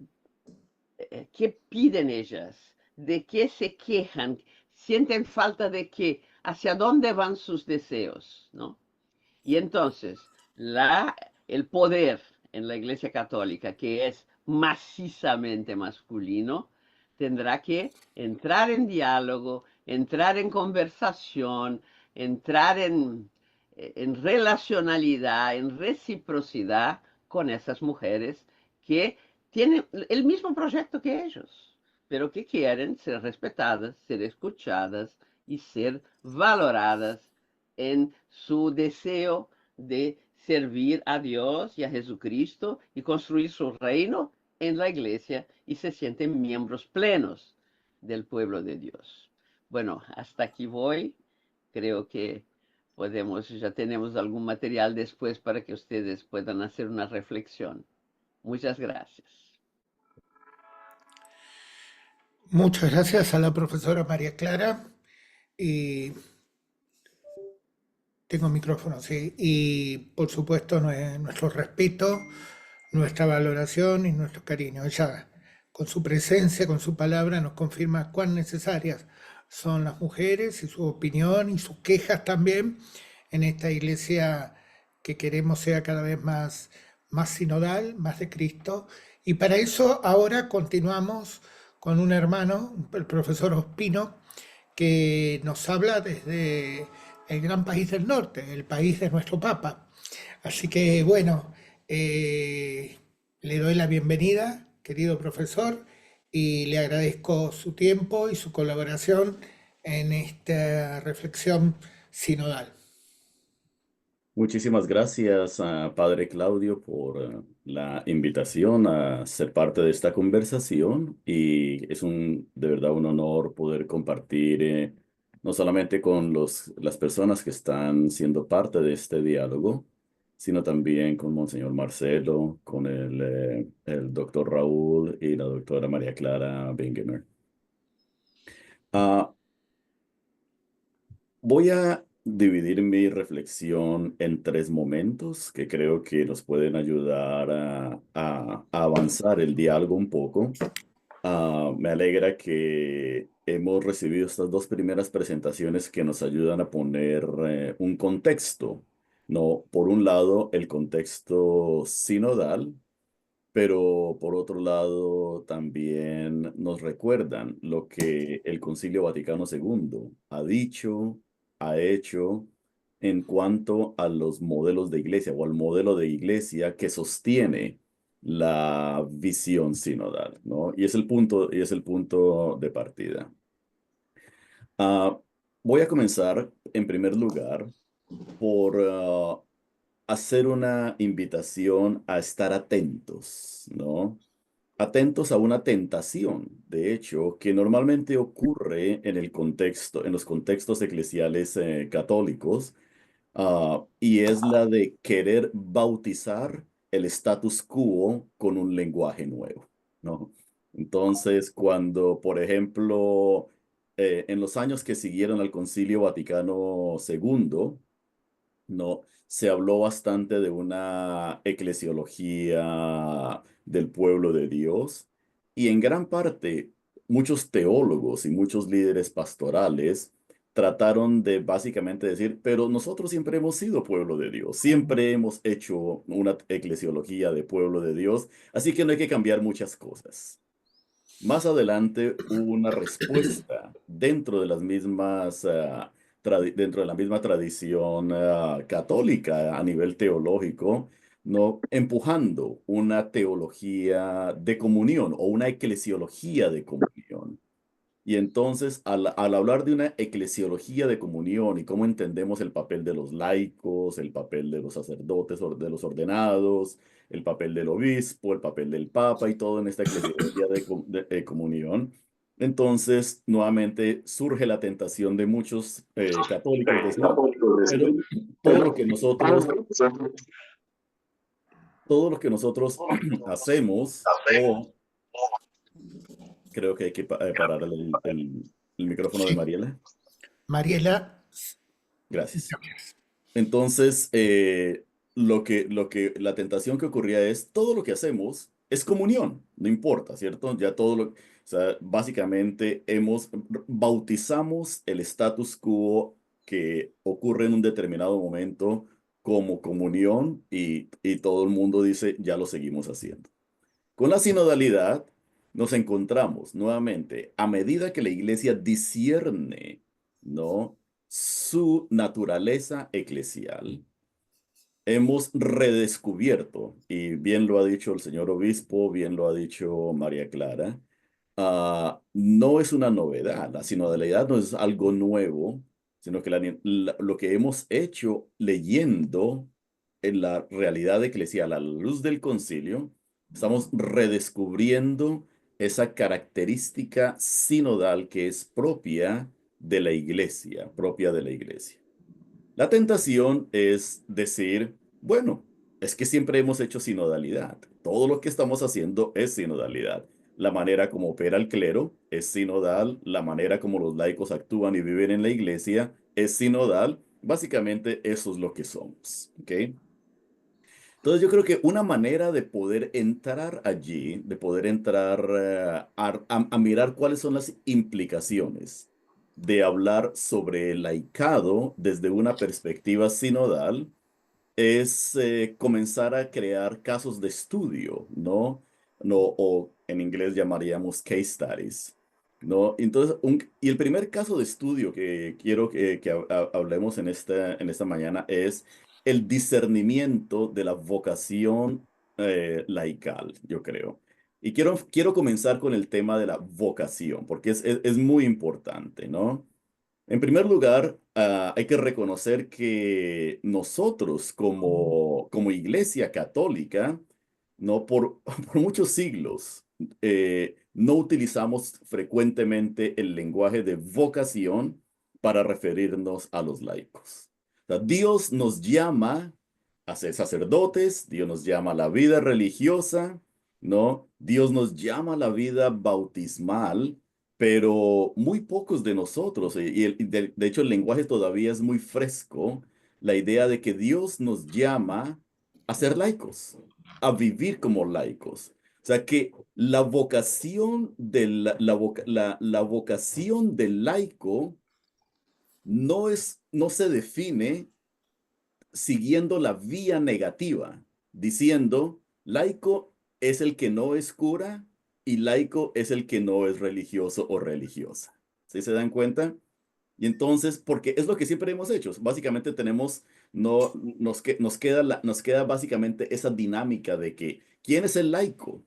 Speaker 3: qué piden ellas? ¿De qué se quejan? ¿Sienten falta de qué? ¿Hacia dónde van sus deseos? ¿No? Y entonces, el poder en la Iglesia Católica, que es macizamente masculino, tendrá que entrar en diálogo, entrar en conversación, entrar en relacionalidad, en reciprocidad con esas mujeres que tienen el mismo proyecto que ellos, pero que quieren ser respetadas, ser escuchadas y ser valoradas en su deseo de servir a Dios y a Jesucristo y construir su reino en la iglesia y se sienten miembros plenos del pueblo de Dios. Bueno, hasta aquí voy. Creo que ya tenemos algún material después para que ustedes puedan hacer una reflexión. Muchas gracias.
Speaker 1: Muchas gracias a la profesora María Clara. Y tengo micrófono, sí. Y por supuesto nuestro respeto, nuestra valoración y nuestro cariño. Ella, con su presencia, con su palabra, nos confirma cuán necesarias son las mujeres y su opinión y sus quejas también en esta iglesia que queremos sea cada vez más sinodal, más de Cristo. Y para eso ahora continuamos con un hermano, el profesor Ospino, que nos habla desde el gran país del norte, el país de nuestro Papa. Así que bueno, le doy la bienvenida, querido profesor, y le agradezco su tiempo y su colaboración en esta reflexión sinodal.
Speaker 4: Muchísimas gracias a Padre Claudio por la invitación a ser parte de esta conversación y es de verdad un honor poder compartir no solamente con las personas que están siendo parte de este diálogo, sino también con Monseñor Marcelo, con el doctor Raúl y la doctora María Clara Bingemer. Voy a dividir mi reflexión en tres momentos que creo que nos pueden ayudar a avanzar el diálogo un poco. Me alegra que hemos recibido estas dos primeras presentaciones que nos ayudan a poner un contexto, ¿no? Por un lado, el contexto sinodal, pero por otro lado también nos recuerdan lo que el Concilio Vaticano II ha dicho, ha hecho en cuanto a los modelos de iglesia o al modelo de iglesia que sostiene la visión sinodal, ¿no? Y es el punto de partida. Ah, Voy a comenzar en primer lugar por hacer una invitación a estar atentos, ¿no? Atentos a una tentación, de hecho, que normalmente ocurre en el contexto, en los contextos eclesiales católicos, y es la de querer bautizar el status quo con un lenguaje nuevo, ¿no? Entonces, cuando, por ejemplo, en los años que siguieron al Concilio Vaticano II, no, se habló bastante de una eclesiología del pueblo de Dios y en gran parte muchos teólogos y muchos líderes pastorales trataron de básicamente decir, pero nosotros siempre hemos sido pueblo de Dios, siempre hemos hecho una eclesiología de pueblo de Dios, así que no hay que cambiar muchas cosas. Más adelante hubo una respuesta dentro de las mismas, dentro de la misma tradición católica a nivel teológico, ¿no? Empujando una teología de comunión o una eclesiología de comunión. Y entonces, al hablar de una eclesiología de comunión y cómo entendemos el papel de los laicos, el papel de los sacerdotes, de los ordenados, el papel del obispo, el papel del papa y todo en esta eclesiología de comunión, entonces nuevamente surge la tentación de muchos católicos de decir, pero todo lo que nosotros, todo lo que nosotros hacemos, o creo que hay que parar el micrófono de
Speaker 1: Sí,
Speaker 4: Mariela.
Speaker 1: Mariela,
Speaker 4: Gracias. Entonces, la tentación que ocurría es todo lo que hacemos es comunión, no importa, ¿cierto? Ya todo o sea, básicamente bautizamos el status quo que ocurre en un determinado momento como comunión y todo el mundo dice, ya lo seguimos haciendo. Con la sinodalidad nos encontramos nuevamente, a medida que la iglesia discierne, ¿no? Su naturaleza eclesial, hemos redescubierto, y bien lo ha dicho el señor obispo, bien lo ha dicho María Clara, no es una novedad, la sinodalidad no es algo nuevo, sino que lo que hemos hecho leyendo en la realidad eclesial a la luz del concilio, estamos redescubriendo esa característica sinodal que es propia de la iglesia, propia de la iglesia. La tentación es decir, bueno, es que siempre hemos hecho sinodalidad. Todo lo que estamos haciendo es sinodalidad. La manera como opera el clero es sinodal, la manera como los laicos actúan y viven en la iglesia es sinodal. Básicamente eso es lo que somos, ¿ok? Entonces yo creo que una manera de poder entrar allí, de poder entrar a mirar cuáles son las implicaciones de hablar sobre el laicado desde una perspectiva sinodal, es comenzar a crear casos de estudio, ¿no? No, o en inglés llamaríamos case studies, ¿no? Entonces, y el primer caso de estudio que quiero que hablemos en esta mañana es el discernimiento de la vocación laical, yo creo. Y quiero comenzar con el tema de la vocación, porque es muy importante, ¿no? En primer lugar, hay que reconocer que nosotros como Iglesia Católica, no por muchos siglos, no utilizamos frecuentemente el lenguaje de vocación para referirnos a los laicos. O sea, Dios nos llama a ser sacerdotes, Dios nos llama a la vida religiosa, ¿no? Dios nos llama a la vida bautismal, pero muy pocos de nosotros, de hecho el lenguaje todavía es muy fresco, la idea de que Dios nos llama a ser laicos, a vivir como laicos. O sea que la vocación la vocación del laico no se define siguiendo la vía negativa, diciendo, laico es el que no es cura y laico es el que no es religioso o religiosa. ¿Sí se dan cuenta? Y entonces, porque es lo que siempre hemos hecho, básicamente tenemos, no, nos queda básicamente esa dinámica de que, ¿quién es el laico?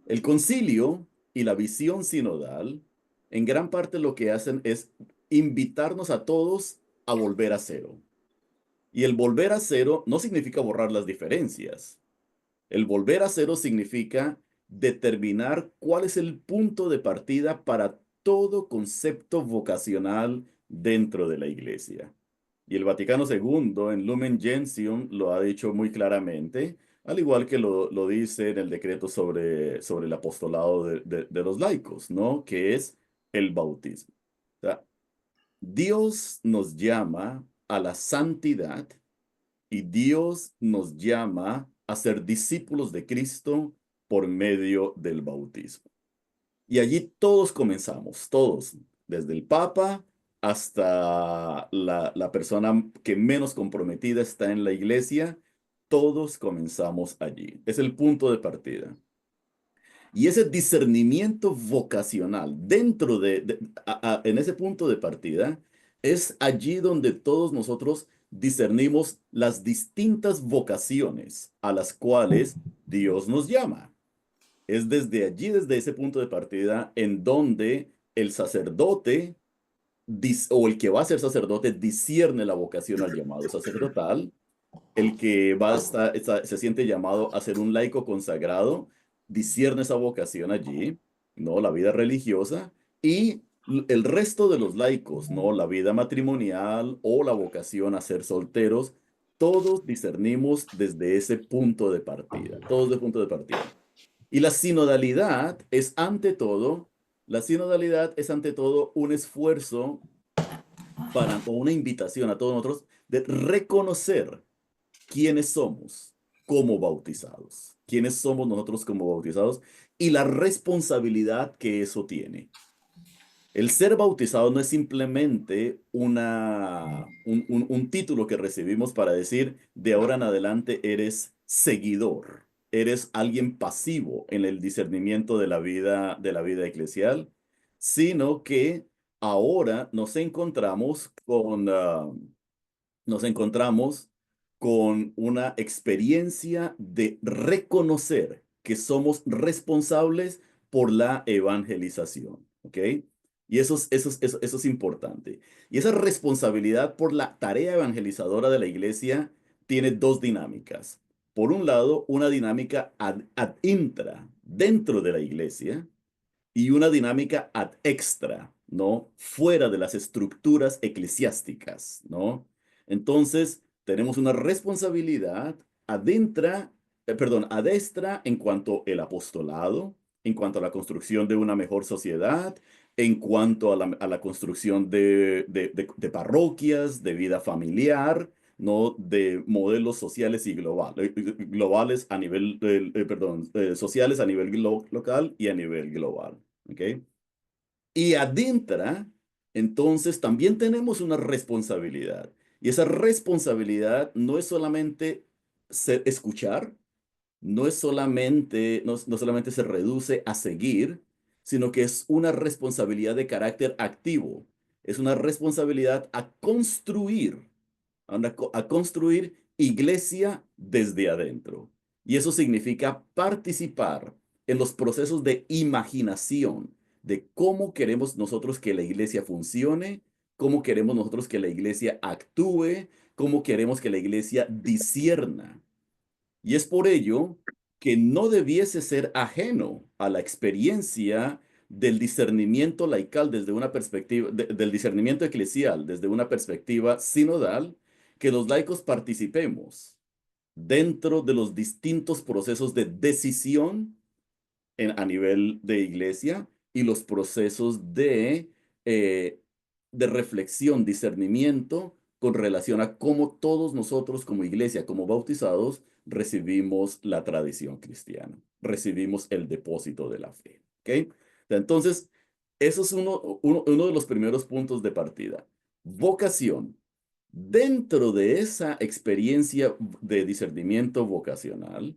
Speaker 4: El concilio y la visión sinodal, en gran parte lo que hacen es invitarnos a todos a volver a cero. Y el volver a cero no significa borrar las diferencias. El volver a cero significa determinar cuál es el punto de partida para todo concepto vocacional dentro de la iglesia. Y el Vaticano II en Lumen Gentium lo ha dicho muy claramente, al igual que lo dice en el decreto sobre el apostolado de los laicos, ¿no? Que es el bautismo. O sea, Dios nos llama a la santidad y Dios nos llama a ser discípulos de Cristo por medio del bautismo. Y allí todos comenzamos, todos, desde el Papa hasta la persona que menos comprometida está en la iglesia, todos comenzamos allí. Es el punto de partida. Y ese discernimiento vocacional dentro en ese punto de partida, es allí donde todos nosotros discernimos las distintas vocaciones a las cuales Dios nos llama. Es desde allí, desde ese punto de partida, en donde el sacerdote o el que va a ser sacerdote discierne la vocación al llamado sacerdotal. El que se siente llamado a ser un laico consagrado, discierne esa vocación allí, ¿no? La vida religiosa y el resto de los laicos, ¿no? La vida matrimonial o la vocación a ser solteros, todos discernimos desde ese punto de partida, todos de punto de partida. Y la sinodalidad es ante todo un esfuerzo o una invitación a todos nosotros de reconocer quiénes somos como bautizados, quiénes somos nosotros como bautizados y la responsabilidad que eso tiene. El ser bautizado no es simplemente un título que recibimos para decir de ahora en adelante eres seguidor, eres alguien pasivo en el discernimiento de la vida eclesial, sino que ahora nos encontramos con una experiencia de reconocer que somos responsables por la evangelización, ¿ok? Y eso es importante. Y esa responsabilidad por la tarea evangelizadora de la iglesia tiene dos dinámicas. Por un lado, una dinámica ad intra, dentro de la iglesia y una dinámica ad extra, ¿no? Fuera de las estructuras eclesiásticas, ¿no? Entonces, tenemos una responsabilidad adestra en cuanto al apostolado, en cuanto a la construcción de una mejor sociedad, en cuanto a la construcción de parroquias, de vida familiar, ¿no? De modelos sociales y globales a nivel, sociales a nivel local y a nivel global. ¿Ok? Y adentra, entonces también tenemos una responsabilidad. Y esa responsabilidad no es solamente escuchar, no solamente se reduce a seguir, sino que es una responsabilidad de carácter activo. Es una responsabilidad a construir iglesia desde adentro. Y eso significa participar en los procesos de imaginación de cómo queremos nosotros que la iglesia funcione, cómo queremos nosotros que la iglesia actúe, cómo queremos que la iglesia discierna. Y es por ello que no debiese ser ajeno a la experiencia del discernimiento laical desde una perspectiva, del discernimiento eclesial desde una perspectiva sinodal, que los laicos participemos dentro de los distintos procesos de decisión a nivel de iglesia y los procesos eh, de reflexión, discernimiento con relación a cómo todos nosotros como iglesia, como bautizados, recibimos la tradición cristiana, recibimos el depósito de la fe. ¿Ok? Entonces, eso es uno de los primeros puntos de partida. Vocación. Dentro de esa experiencia de discernimiento vocacional,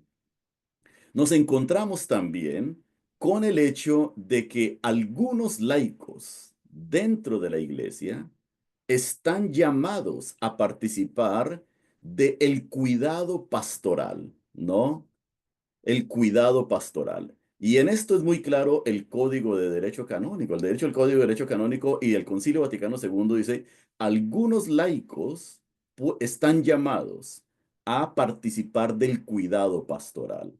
Speaker 4: nos encontramos también con el hecho de que algunos laicos dentro de la iglesia están llamados a participar del cuidado pastoral, ¿no? El cuidado pastoral. Y en esto es muy claro el Código de Derecho Canónico. El Código de Derecho Canónico y el Concilio Vaticano II dice, algunos laicos están llamados a participar del cuidado pastoral.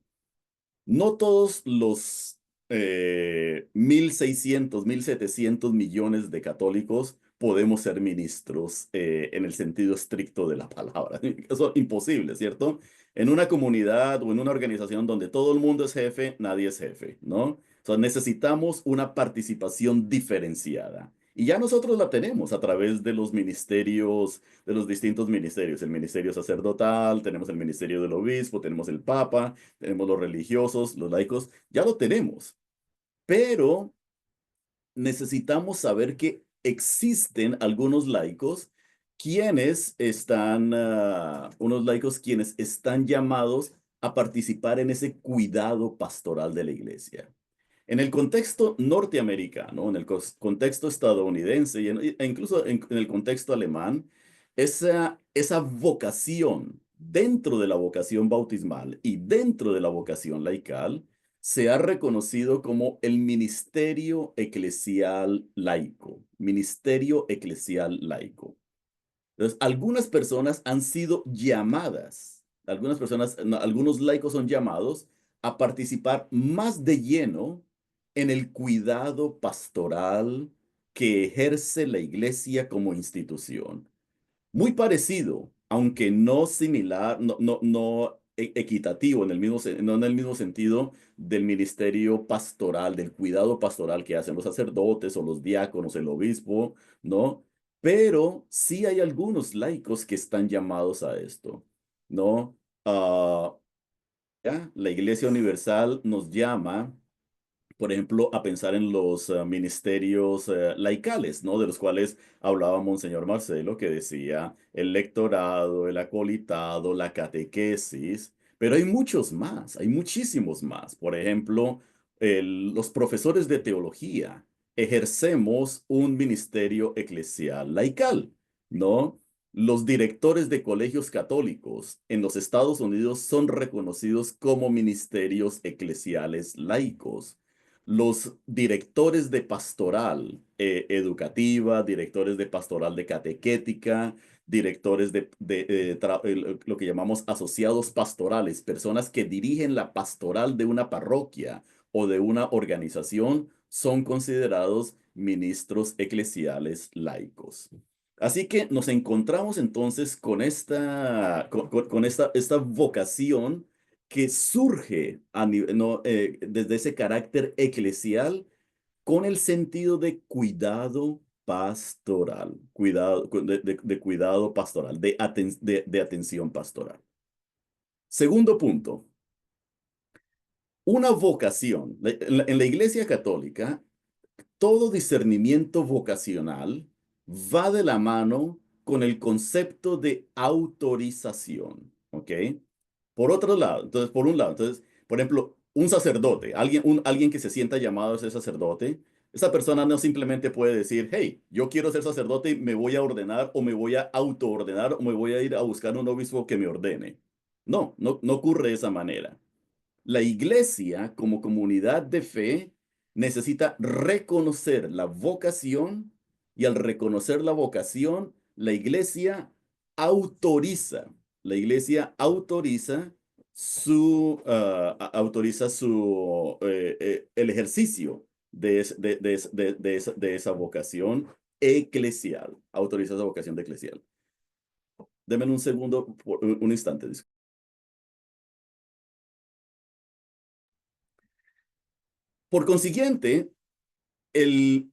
Speaker 4: No todos los 1.600, 1.700 millones de católicos podemos ser ministros en el sentido estricto de la palabra. Eso es imposible, ¿cierto? En una comunidad o en una organización donde todo el mundo es jefe, nadie es jefe, ¿no? O sea, necesitamos una participación diferenciada. Y ya nosotros la tenemos a través de los ministerios, de los distintos ministerios. El ministerio sacerdotal, tenemos el ministerio del obispo, tenemos el papa, tenemos los religiosos, los laicos, ya lo tenemos, pero necesitamos saber que existen algunos laicos unos laicos quienes están llamados a participar en ese cuidado pastoral de la iglesia. En el contexto norteamericano, en el contexto estadounidense e incluso en el contexto alemán, esa vocación dentro de la vocación bautismal y dentro de la vocación laical se ha reconocido como el ministerio eclesial laico, ministerio eclesial laico. Entonces, algunas personas han sido llamadas, algunos laicos son llamados a participar más de lleno en el cuidado pastoral que ejerce la iglesia como institución. Muy parecido, aunque no similar, no equitativo no en el mismo sentido del ministerio pastoral, del cuidado pastoral que hacen los sacerdotes o los diáconos, el obispo, ¿no? Pero sí hay algunos laicos que están llamados a esto, ¿no? Ah, ¿ya? La Iglesia Universal nos llama, por ejemplo, a pensar en los ministerios laicales, ¿no? De los cuales hablaba Monseñor Marcelo, que decía el lectorado, el acolitado, la catequesis, pero hay muchos más, hay muchísimos más. Por ejemplo, los profesores de teología ejercemos un ministerio eclesial laical, ¿no? Los directores de colegios católicos en los Estados Unidos son reconocidos como ministerios eclesiales laicos. Los directores de pastoral educativa, directores de pastoral de catequética, directores lo que llamamos asociados pastorales, personas que dirigen la pastoral de una parroquia o de una organización son considerados ministros eclesiales laicos. Así que nos encontramos entonces con esta vocación que surge desde ese carácter eclesial con el sentido de cuidado pastoral, de cuidado pastoral, de atención pastoral. Segundo punto, una vocación. En la Iglesia Católica, todo discernimiento vocacional va de la mano con el concepto de autorización, ¿ok? Por otro lado, entonces, por un lado, entonces, por ejemplo, un sacerdote, alguien que se sienta llamado a ser sacerdote, esa persona no simplemente puede decir, hey, yo quiero ser sacerdote y me voy a ordenar o me voy a autoordenar o me voy a ir a buscar un obispo que me ordene. No ocurre de esa manera. La iglesia, como comunidad de fe, necesita reconocer la vocación y al reconocer la vocación, la iglesia autoriza, la iglesia autoriza el ejercicio de esa vocación eclesial, autoriza esa vocación de eclesial. Denme un segundo, un instante, disculpe. Por consiguiente, en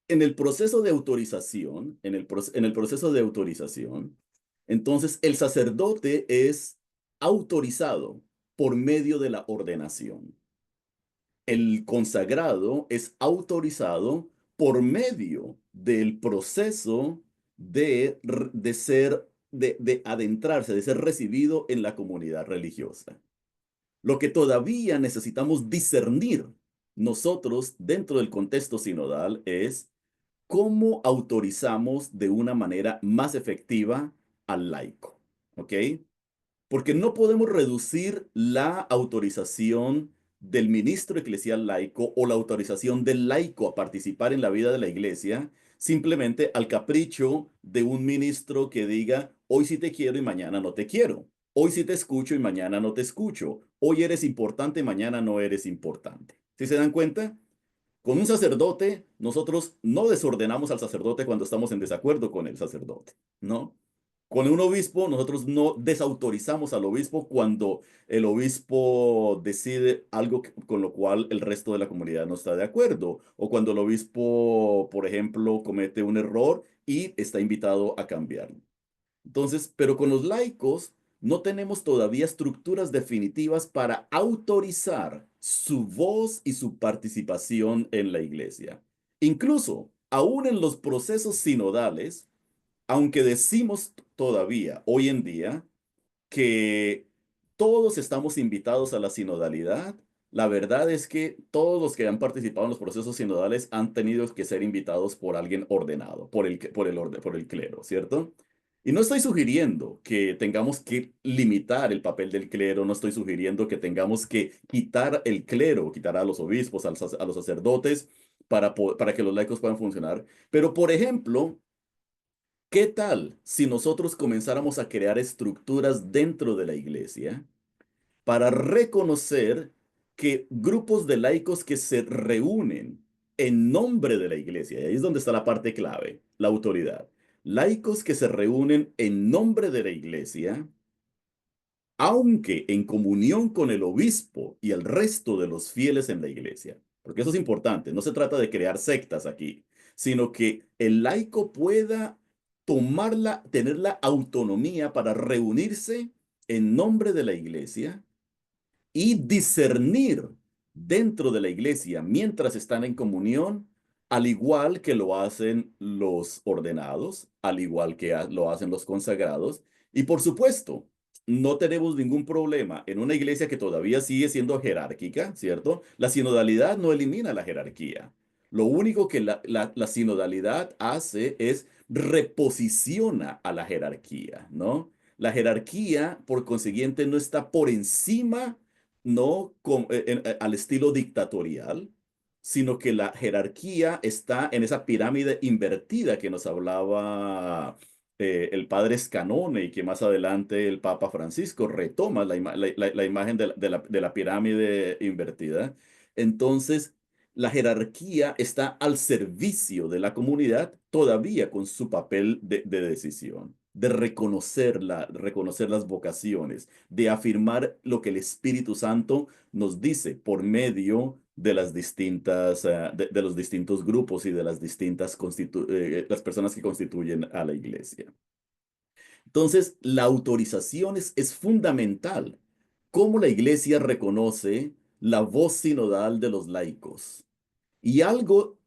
Speaker 4: el proceso de autorización, en el proceso de autorización, entonces el sacerdote es autorizado por medio de la ordenación. El consagrado es autorizado por medio del proceso de adentrarse, de ser recibido en la comunidad religiosa. Lo que todavía necesitamos discernir nosotros dentro del contexto sinodal es cómo autorizamos de una manera más efectiva al laico, ¿ok? Porque no podemos reducir la autorización del ministro eclesial laico o la autorización del laico a participar en la vida de la iglesia simplemente al capricho de un ministro que diga, hoy sí te quiero y mañana no te quiero. Hoy sí te escucho y mañana no te escucho. Hoy eres importante y mañana no eres importante. ¿Sí se dan cuenta? Con un sacerdote, nosotros no desordenamos al sacerdote cuando estamos en desacuerdo con el sacerdote, ¿no? Con un obispo, nosotros no desautorizamos al obispo cuando el obispo decide algo con lo cual el resto de la comunidad no está de acuerdo, o cuando el obispo, por ejemplo, comete un error y está invitado a cambiarlo. Entonces, pero con los laicos no tenemos todavía estructuras definitivas para autorizar su voz y su participación en la iglesia. Incluso, aún en los procesos sinodales, aunque decimos todavía hoy en día que todos estamos invitados a la sinodalidad, la verdad es que todos los que han participado en los procesos sinodales han tenido que ser invitados por alguien ordenado, por el clero, ¿cierto? Y no estoy sugiriendo que tengamos que limitar el papel del clero, no estoy sugiriendo que tengamos que quitar el clero, quitar a los obispos, a los sacerdotes, para que los laicos puedan funcionar. Pero, por ejemplo, ¿qué tal si nosotros comenzáramos a crear estructuras dentro de la iglesia para reconocer que grupos de laicos que se reúnen en nombre de la iglesia, y ahí es donde está la parte clave, la autoridad, laicos que se reúnen en nombre de la iglesia, aunque en comunión con el obispo y el resto de los fieles en la iglesia? Porque eso es importante, no se trata de crear sectas aquí, sino que el laico pueda tener la autonomía para reunirse en nombre de la iglesia y discernir dentro de la iglesia mientras están en comunión, al igual que lo hacen los ordenados, al igual que lo hacen los consagrados. Y por supuesto, no tenemos ningún problema en una iglesia que todavía sigue siendo jerárquica, ¿cierto? La sinodalidad no elimina la jerarquía. Lo único que la sinodalidad hace es reposiciona a la jerarquía, ¿no? La jerarquía, por consiguiente, no está por encima, no al estilo dictatorial, sino que la jerarquía está en esa pirámide invertida que nos hablaba el padre Scanone y que más adelante el Papa Francisco retoma la imagen de la pirámide invertida, entonces la jerarquía está al servicio de la comunidad todavía con su papel de decisión, de reconocer las vocaciones, de afirmar lo que el Espíritu Santo nos dice por medio de las distintas, de los distintos grupos y de las distintas las personas que constituyen a la iglesia. Entonces, la autorización es fundamental. ¿Cómo la iglesia reconoce la voz sinodal de los laicos? Y algo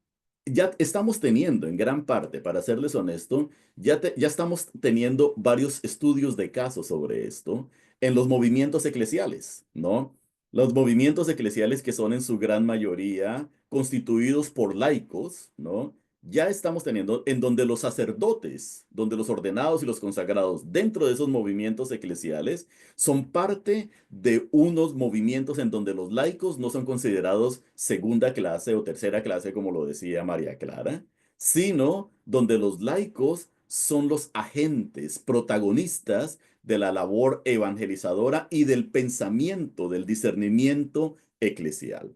Speaker 4: ya estamos teniendo en gran parte, para serles honesto, ya estamos teniendo varios estudios de caso sobre esto en los movimientos eclesiales, ¿no? Los movimientos eclesiales que son en su gran mayoría constituidos por laicos, ¿no? Ya estamos teniendo en donde los sacerdotes, donde los ordenados y los consagrados dentro de esos movimientos eclesiales son parte de unos movimientos en donde los laicos no son considerados segunda clase o tercera clase, como lo decía María Clara, sino donde los laicos son los agentes protagonistas de la labor evangelizadora y del pensamiento, del discernimiento eclesial.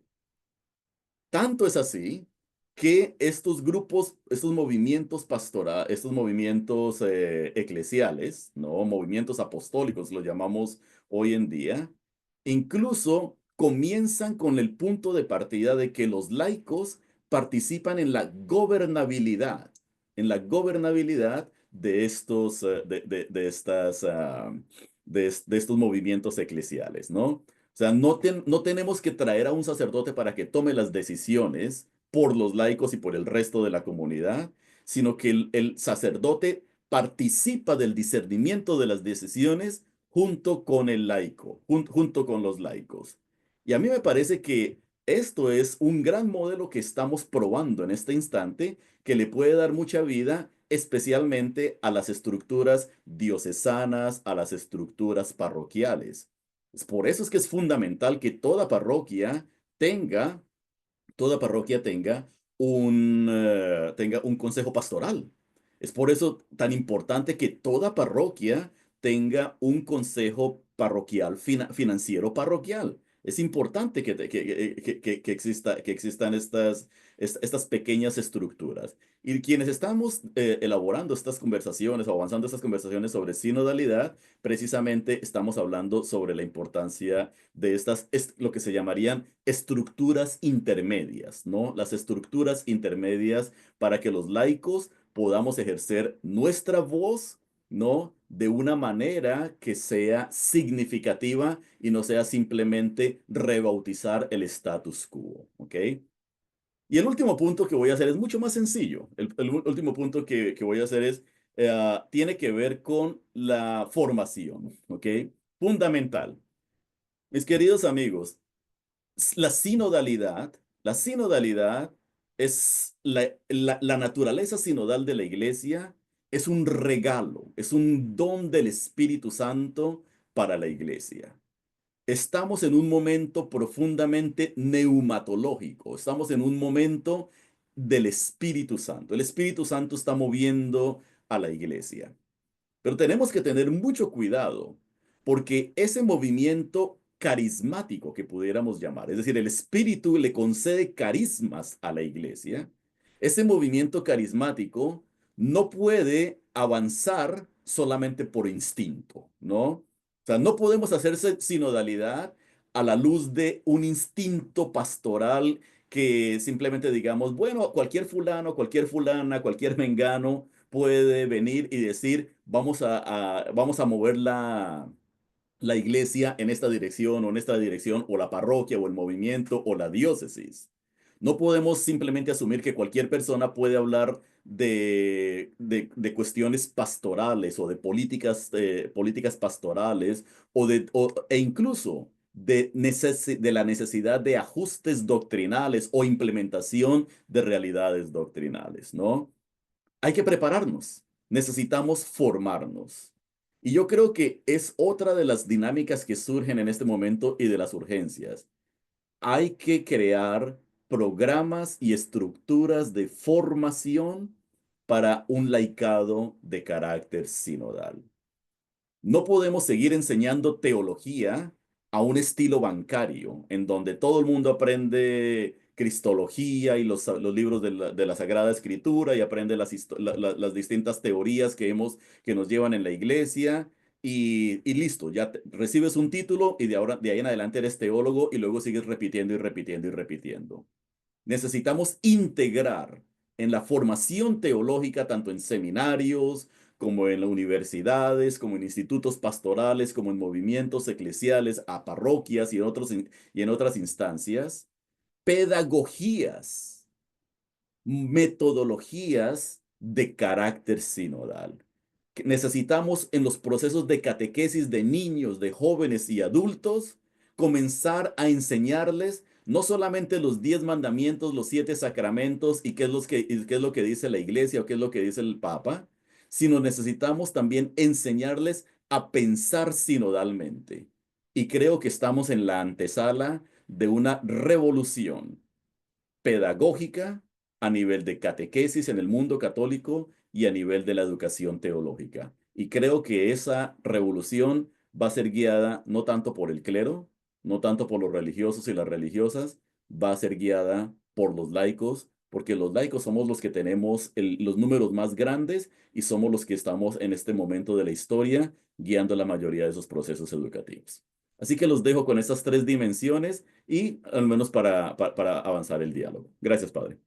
Speaker 4: Tanto es así que estos grupos, estos movimientos estos movimientos eclesiales, ¿no? Movimientos apostólicos, los llamamos hoy en día, incluso comienzan con el punto de partida de que los laicos participan en la gobernabilidad de estos, de estas, de estos movimientos eclesiales, ¿no? O sea, no tenemos que traer a un sacerdote para que tome las decisiones por los laicos y por el resto de la comunidad, sino que el sacerdote participa del discernimiento de las decisiones junto con el laico, junto con los laicos. Y a mí me parece que esto es un gran modelo que estamos probando en este instante, que le puede dar mucha vida, especialmente a las estructuras diocesanas, a las estructuras parroquiales. Es por eso es que es fundamental que tenga, toda parroquia tenga un consejo pastoral. Es por eso tan importante que toda parroquia tenga un consejo parroquial, financiero parroquial. Es importante que existan estas pequeñas estructuras. Y quienes estamos elaborando estas conversaciones o avanzando estas conversaciones sobre sinodalidad, precisamente estamos hablando sobre la importancia de lo que se llamarían estructuras intermedias, ¿no? Las estructuras intermedias para que los laicos podamos ejercer nuestra voz, ¿no? De una manera que sea significativa y no sea simplemente rebautizar el status quo, ¿ok? Y el último punto que voy a hacer es mucho más sencillo. El último punto que voy a hacer tiene que ver con la formación, ¿ok? Fundamental. Mis queridos amigos, la sinodalidad, la sinodalidad es la naturaleza sinodal de la iglesia, es un regalo, es un don del Espíritu Santo para la iglesia. Estamos en un momento profundamente neumatológico, estamos en un momento del Espíritu Santo. El Espíritu Santo está moviendo a la iglesia. Pero tenemos que tener mucho cuidado porque ese movimiento carismático que pudiéramos llamar, es decir, el Espíritu le concede carismas a la iglesia, ese movimiento carismático no puede avanzar solamente por instinto, ¿no? O sea, no podemos hacerse sinodalidad a la luz de un instinto pastoral que simplemente digamos, bueno, cualquier fulano, cualquier fulana, cualquier mengano puede venir y decir, vamos a mover la iglesia en esta dirección o en esta dirección, o la parroquia o el movimiento o la diócesis. No podemos simplemente asumir que cualquier persona puede hablar de cuestiones pastorales o de políticas pastorales e incluso de la necesidad de ajustes doctrinales o implementación de realidades doctrinales, ¿no? Hay que prepararnos, necesitamos formarnos. Y yo creo que es otra de las dinámicas que surgen en este momento y de las urgencias. Hay que crear programas y estructuras de formación para un laicado de carácter sinodal. No podemos seguir enseñando teología a un estilo bancario, en donde todo el mundo aprende cristología y los libros de la Sagrada Escritura y aprende las distintas teorías que nos llevan en la iglesia. Y listo, recibes un título y de ahí en adelante eres teólogo y luego sigues repitiendo y repitiendo y repitiendo. Necesitamos integrar en la formación teológica, tanto en seminarios, como en las universidades, como en institutos pastorales, como en movimientos eclesiales, a parroquias y en otras instancias, pedagogías, metodologías de carácter sinodal. Que necesitamos en los procesos de catequesis de niños, de jóvenes y adultos, comenzar a enseñarles no solamente los 10 mandamientos, los 7 sacramentos y qué es lo que dice la iglesia o qué es lo que dice el Papa, sino necesitamos también enseñarles a pensar sinodalmente. Y creo que estamos en la antesala de una revolución pedagógica a nivel de catequesis en el mundo católico y a nivel de la educación teológica. Y creo que esa revolución va a ser guiada no tanto por el clero, no tanto por los religiosos y las religiosas, va a ser guiada por los laicos, porque los laicos somos los que tenemos los números más grandes y somos los que estamos en este momento de la historia guiando la mayoría de esos procesos educativos. Así que los dejo con estas tres dimensiones y al menos para avanzar el diálogo. Gracias, Padre.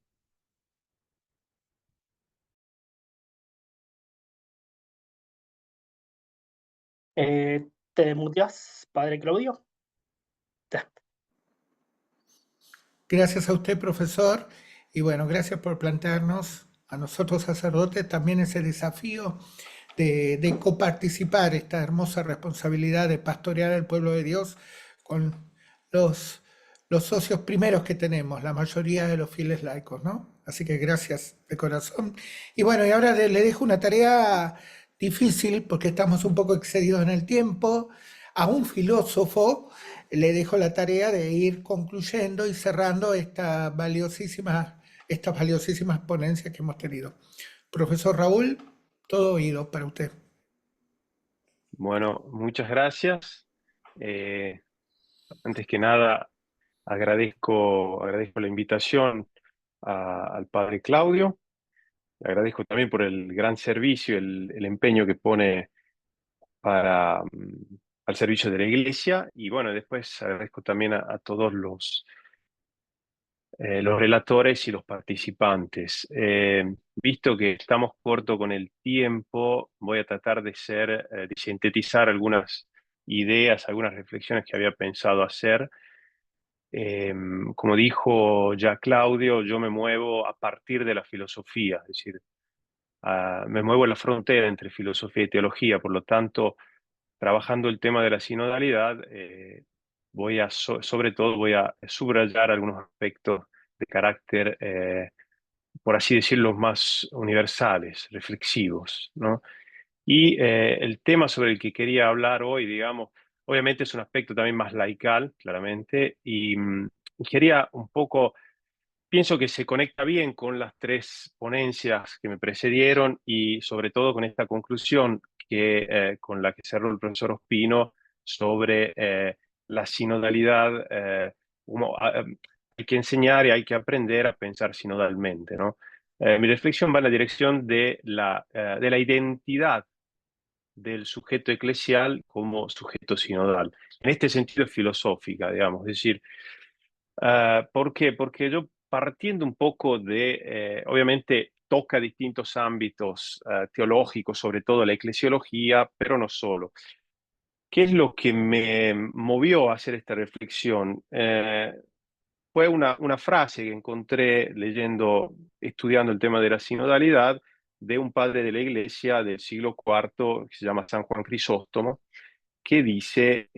Speaker 5: ¿Te muteas, Padre Claudio? Ya.
Speaker 1: Gracias a usted, profesor, y bueno, gracias por plantearnos a nosotros sacerdotes también ese desafío de coparticipar esta hermosa responsabilidad de pastorear al pueblo de Dios con los, los socios primeros que tenemos, la mayoría de los fieles laicos, ¿no? Así que gracias de corazón. Y bueno, y ahora le dejo una tarea difícil porque estamos un poco excedidos en el tiempo. A un filósofo le dejo la tarea de ir concluyendo y cerrando estas valiosísimas ponencias que hemos tenido. Profesor Raúl, todo oído para usted.
Speaker 6: Bueno, muchas gracias. Antes que nada, agradezco la invitación al padre Claudio. Le agradezco también por el gran servicio, el empeño que pone al servicio de la iglesia. Y bueno, después agradezco también a todos los relatores y los participantes. Visto que estamos corto con el tiempo, voy a tratar de sintetizar algunas ideas, algunas reflexiones que había pensado hacer. Como dijo ya Claudio, yo me muevo a partir de la filosofía, es decir, me muevo en la frontera entre filosofía y teología, por lo tanto, trabajando el tema de la sinodalidad, sobre todo voy a subrayar algunos aspectos de carácter, por así decirlo, más universales, reflexivos, ¿no? Y el tema sobre el que quería hablar hoy, digamos, obviamente es un aspecto también más laical, claramente, y quería un poco, pienso que se conecta bien con las tres ponencias que me precedieron y sobre todo con esta conclusión con la que cerró el profesor Ospino sobre la sinodalidad. Hay que enseñar y hay que aprender a pensar sinodalmente, ¿no? Mi reflexión va en la dirección de la identidad del sujeto eclesial como sujeto sinodal. En este sentido es filosófica, digamos, es decir, ¿por qué? Porque yo partiendo un poco obviamente toca distintos ámbitos teológicos, sobre todo la eclesiología, pero no solo. ¿Qué es lo que me movió a hacer esta reflexión? Fue una frase que encontré estudiando el tema de la sinodalidad, de un padre de la iglesia del siglo IV, que se llama San Juan Crisóstomo, que dice,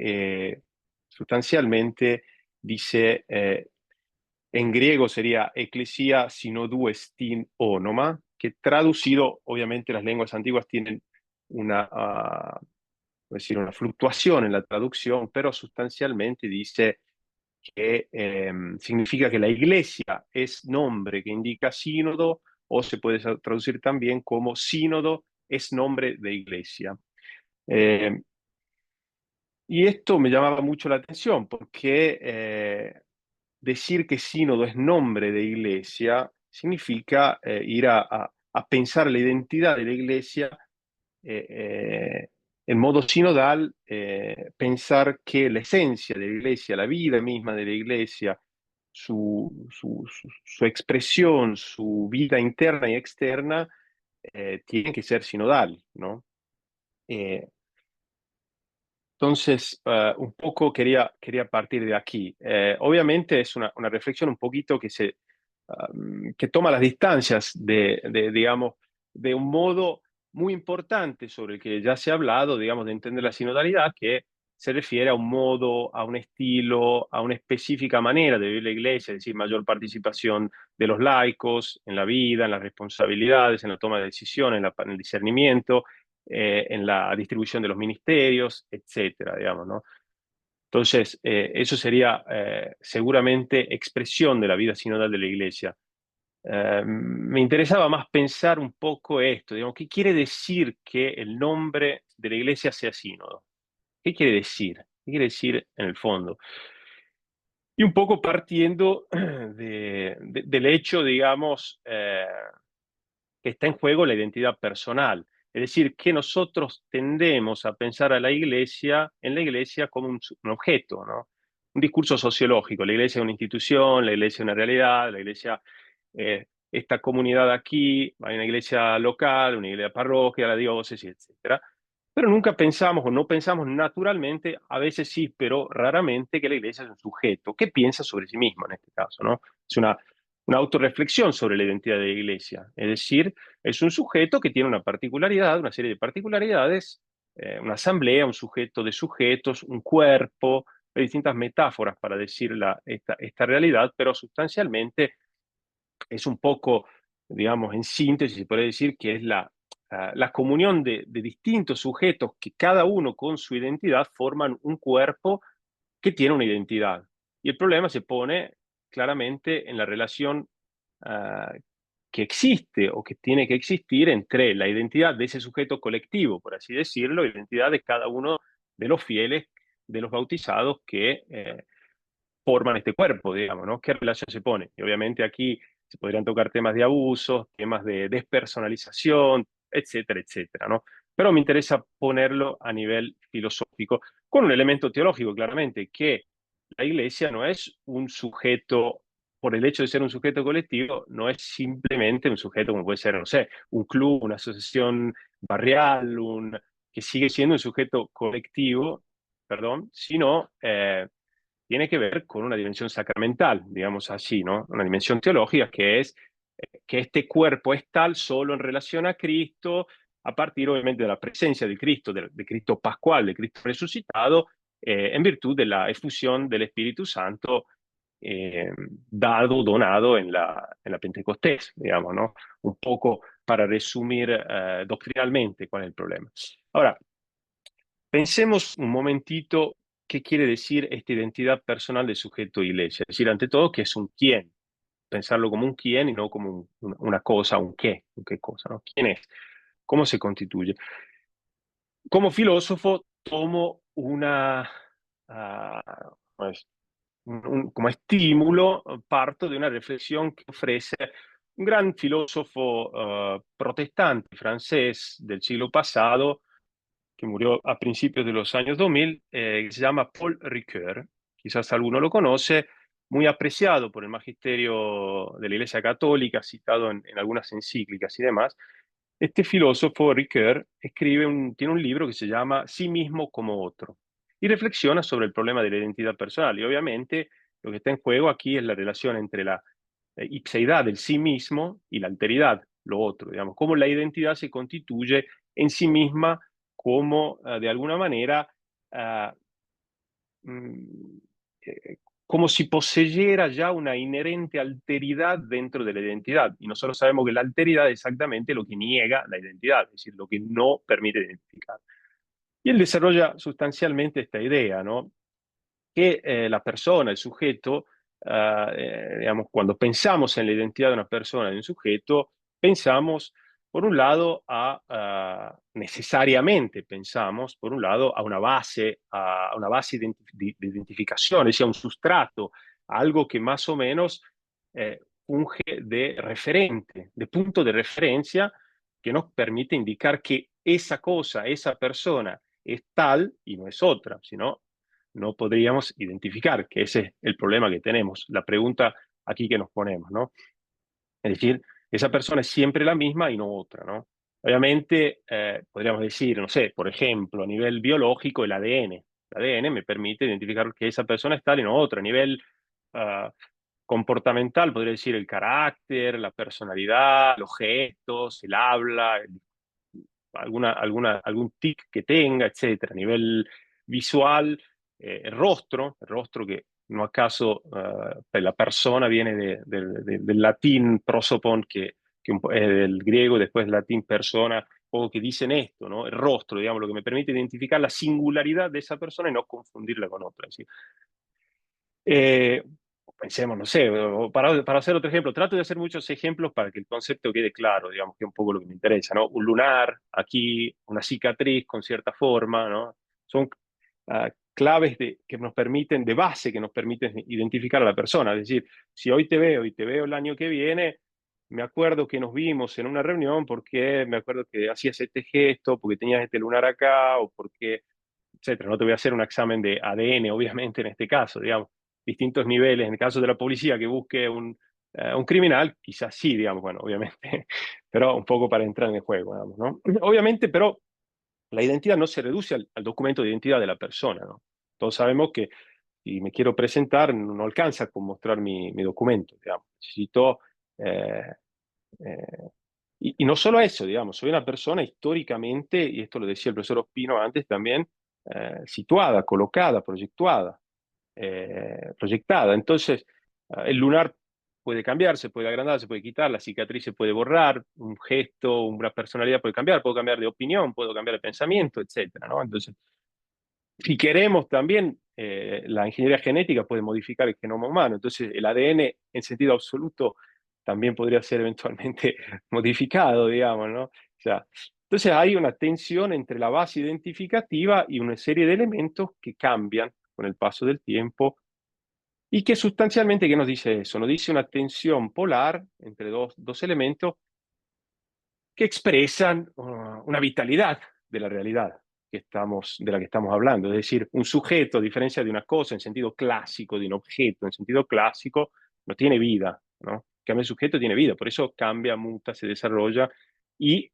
Speaker 6: sustancialmente, dice, en griego sería Ecclesia synodou estin onoma, que traducido, obviamente las lenguas antiguas tienen una fluctuación en la traducción, pero sustancialmente dice que significa que la iglesia es nombre que indica sínodo, o se puede traducir también como sínodo es nombre de iglesia. Y esto me llamaba mucho la atención porque decir que sínodo es nombre de iglesia significa ir a pensar la identidad de la iglesia en modo sinodal, pensar que la esencia de la iglesia, la vida misma de la iglesia, su expresión, su vida interna y externa, tiene que ser sinodal, ¿no? Eh, entonces, un poco quería partir de aquí. Obviamente es una reflexión un poquito que toma las distancias digamos, de un modo muy importante sobre el que ya se ha hablado, digamos, de entender la sinodalidad, que se refiere a un modo, a un estilo, a una específica manera de vivir la iglesia, es decir, mayor participación de los laicos en la vida, en las responsabilidades, en la toma de decisiones, en el discernimiento, en la distribución de los ministerios, etcétera, digamos, ¿no? Entonces, eso sería seguramente expresión de la vida sinodal de la Iglesia. Me interesaba más pensar un poco esto, digamos, ¿qué quiere decir que el nombre de la Iglesia sea sínodo? ¿Qué quiere decir? ¿Qué quiere decir en el fondo? Y un poco partiendo del hecho, digamos, que está en juego la identidad personal. Es decir, que nosotros tendemos a pensar a la iglesia, en la iglesia como un objeto, ¿no? Un discurso sociológico. La iglesia es una institución, la iglesia es una realidad, la iglesia, esta comunidad aquí, hay una iglesia local, una iglesia parroquia, la diócesis, etc. Pero nunca pensamos o no pensamos naturalmente, a veces sí, pero raramente, que la iglesia es un sujeto que piensa sobre sí mismo en este caso, ¿no? Es una autorreflexión sobre la identidad de la iglesia. Es decir, es un sujeto que tiene una particularidad, una serie de particularidades, una asamblea, un sujeto de sujetos, un cuerpo, hay distintas metáforas para decir esta realidad, pero sustancialmente es un poco, digamos, en síntesis, se puede decir que es la comunión de distintos sujetos que cada uno con su identidad forman un cuerpo que tiene una identidad. Y el problema se pone claramente en la relación uh, que existe o que tiene que existir entre la identidad de ese sujeto colectivo, por así decirlo, y la identidad de cada uno de los fieles, de los bautizados que forman este cuerpo, digamos, ¿no? ¿Qué relación se pone? Y obviamente aquí se podrían tocar temas de abusos, temas de despersonalización, etcétera, etcétera, ¿no? Pero me interesa ponerlo a nivel filosófico, con un elemento teológico, claramente, que la iglesia no es un sujeto, por el hecho de ser un sujeto colectivo, no es simplemente un sujeto como puede ser, no sé, un club, una asociación barrial, que sigue siendo un sujeto colectivo, perdón, sino tiene que ver con una dimensión sacramental, digamos así, ¿no? Una dimensión teológica que es que este cuerpo es tal solo en relación a Cristo, a partir obviamente de la presencia de Cristo, de Cristo pascual, de Cristo resucitado, en virtud de la efusión del Espíritu Santo donado en la Pentecostés, digamos, ¿no? Un poco para resumir doctrinalmente cuál es el problema. Ahora, pensemos un momentito qué quiere decir esta identidad personal del sujeto iglesia. Es decir, ante todo, que es un quién. Pensarlo como un quién y no como una cosa, un qué cosa, ¿no? ¿Quién es? ¿Cómo se constituye? Como filósofo tomo pues, como estímulo, parto de una reflexión que ofrece un gran filósofo protestante francés del siglo pasado, que murió a principios de los años 2000, que se llama Paul Ricoeur. Quizás alguno lo conoce, muy apreciado por el magisterio de la Iglesia Católica, citado en algunas encíclicas y demás. Este filósofo, Ricoeur, tiene un libro que se llama Sí mismo como otro, y reflexiona sobre el problema de la identidad personal. Y obviamente lo que está en juego aquí es la relación entre la ipseidad del sí mismo y la alteridad, lo otro, digamos, cómo la identidad se constituye en sí misma como de alguna manera uh, como si poseyera ya una inherente alteridad dentro de la identidad. Y nosotros sabemos que la alteridad es exactamente lo que niega la identidad, es decir, lo que no permite identificar. Y él desarrolla sustancialmente esta idea, ¿no? Que la persona, el sujeto, digamos, cuando pensamos en la identidad de una persona, de un sujeto, pensamos por un lado, necesariamente pensamos, por un lado, a una base de identificación, es decir, a un sustrato, a algo que más o menos funge de referente, de punto de referencia, que nos permite indicar que esa cosa, esa persona es tal y no es otra, sino no podríamos identificar, que ese es el problema que tenemos, la pregunta aquí que nos ponemos, ¿no? Es decir, esa persona es siempre la misma y no otra, ¿no? Obviamente, podríamos decir, no sé, por ejemplo, a nivel biológico, el ADN. El ADN me permite identificar que esa persona es tal y no otra. A nivel ah, comportamental, podría decir el carácter, la personalidad, los gestos, el habla, algún tic que tenga, etcétera. A nivel visual, el rostro que no acaso la persona viene del latín prosopon, que del griego, después latín persona, o que dicen esto, ¿no? El rostro, digamos, lo que me permite identificar la singularidad de esa persona y no confundirla con otra. ¿Sí? Eh, Pensemos, no sé, para hacer otro ejemplo, trato de hacer muchos ejemplos para que el concepto quede claro, digamos, que es un poco lo que me interesa, ¿no? Un lunar, aquí, una cicatriz con cierta forma, ¿no? Son claves que nos permiten, de base, que nos permiten identificar a la persona. Es decir, si hoy te veo y te veo el año que viene, me acuerdo que nos vimos en una reunión porque me acuerdo que hacías este gesto, porque tenías este lunar acá, o porque, etcétera. No te voy a hacer un examen de ADN, obviamente, en este caso, digamos distintos niveles. En el caso de la policía que busque un criminal, quizás sí, digamos, bueno, obviamente, pero un poco para entrar en el juego, digamos, ¿no? Obviamente, pero la identidad no se reduce al documento de identidad de la persona, ¿no? Todos sabemos que si me quiero presentar, no alcanza con mostrar mi documento, digamos. Necesito... eh, eh, y no solo eso, digamos, soy una persona históricamente, y esto lo decía el profesor Ospino antes también, situada, colocada, proyectada. Entonces, el lunar puede cambiar, se puede agrandar, se puede quitar, la cicatriz se puede borrar, un gesto, una personalidad puede cambiar, puedo cambiar de opinión, puedo cambiar de pensamiento, etcétera, ¿no? Entonces, si queremos también, la ingeniería genética puede modificar el genoma humano, entonces el ADN en sentido absoluto también podría ser eventualmente modificado, digamos, ¿no? O sea, entonces hay una tensión entre la base identificativa y una serie de elementos que cambian con el paso del tiempo y que sustancialmente, ¿qué nos dice eso? Nos dice una tensión polar entre dos elementos que expresan una vitalidad de la realidad de la que estamos hablando. Es decir, un sujeto, a diferencia de una cosa en sentido clásico, de un objeto en sentido clásico, no tiene vida, ¿no? En cambio, el sujeto tiene vida, por eso cambia, muta, se desarrolla, y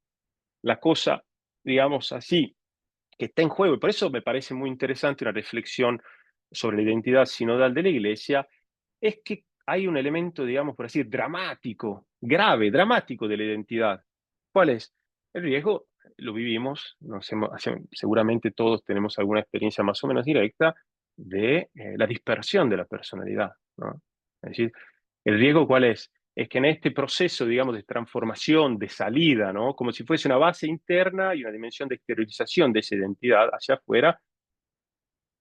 Speaker 6: la cosa, digamos así, que está en juego, y por eso me parece muy interesante una reflexión sobre la identidad sinodal de la Iglesia, es que hay un elemento, digamos, por así decir, dramático, grave, dramático de la identidad. ¿Cuál es? El riesgo, lo vivimos, seguramente todos tenemos alguna experiencia más o menos directa de la dispersión de la personalidad, ¿no? Es decir, ¿el riesgo cuál es? Es que en este proceso, digamos, de transformación, de salida, ¿no? Como si fuese una base interna y una dimensión de exteriorización de esa identidad hacia afuera,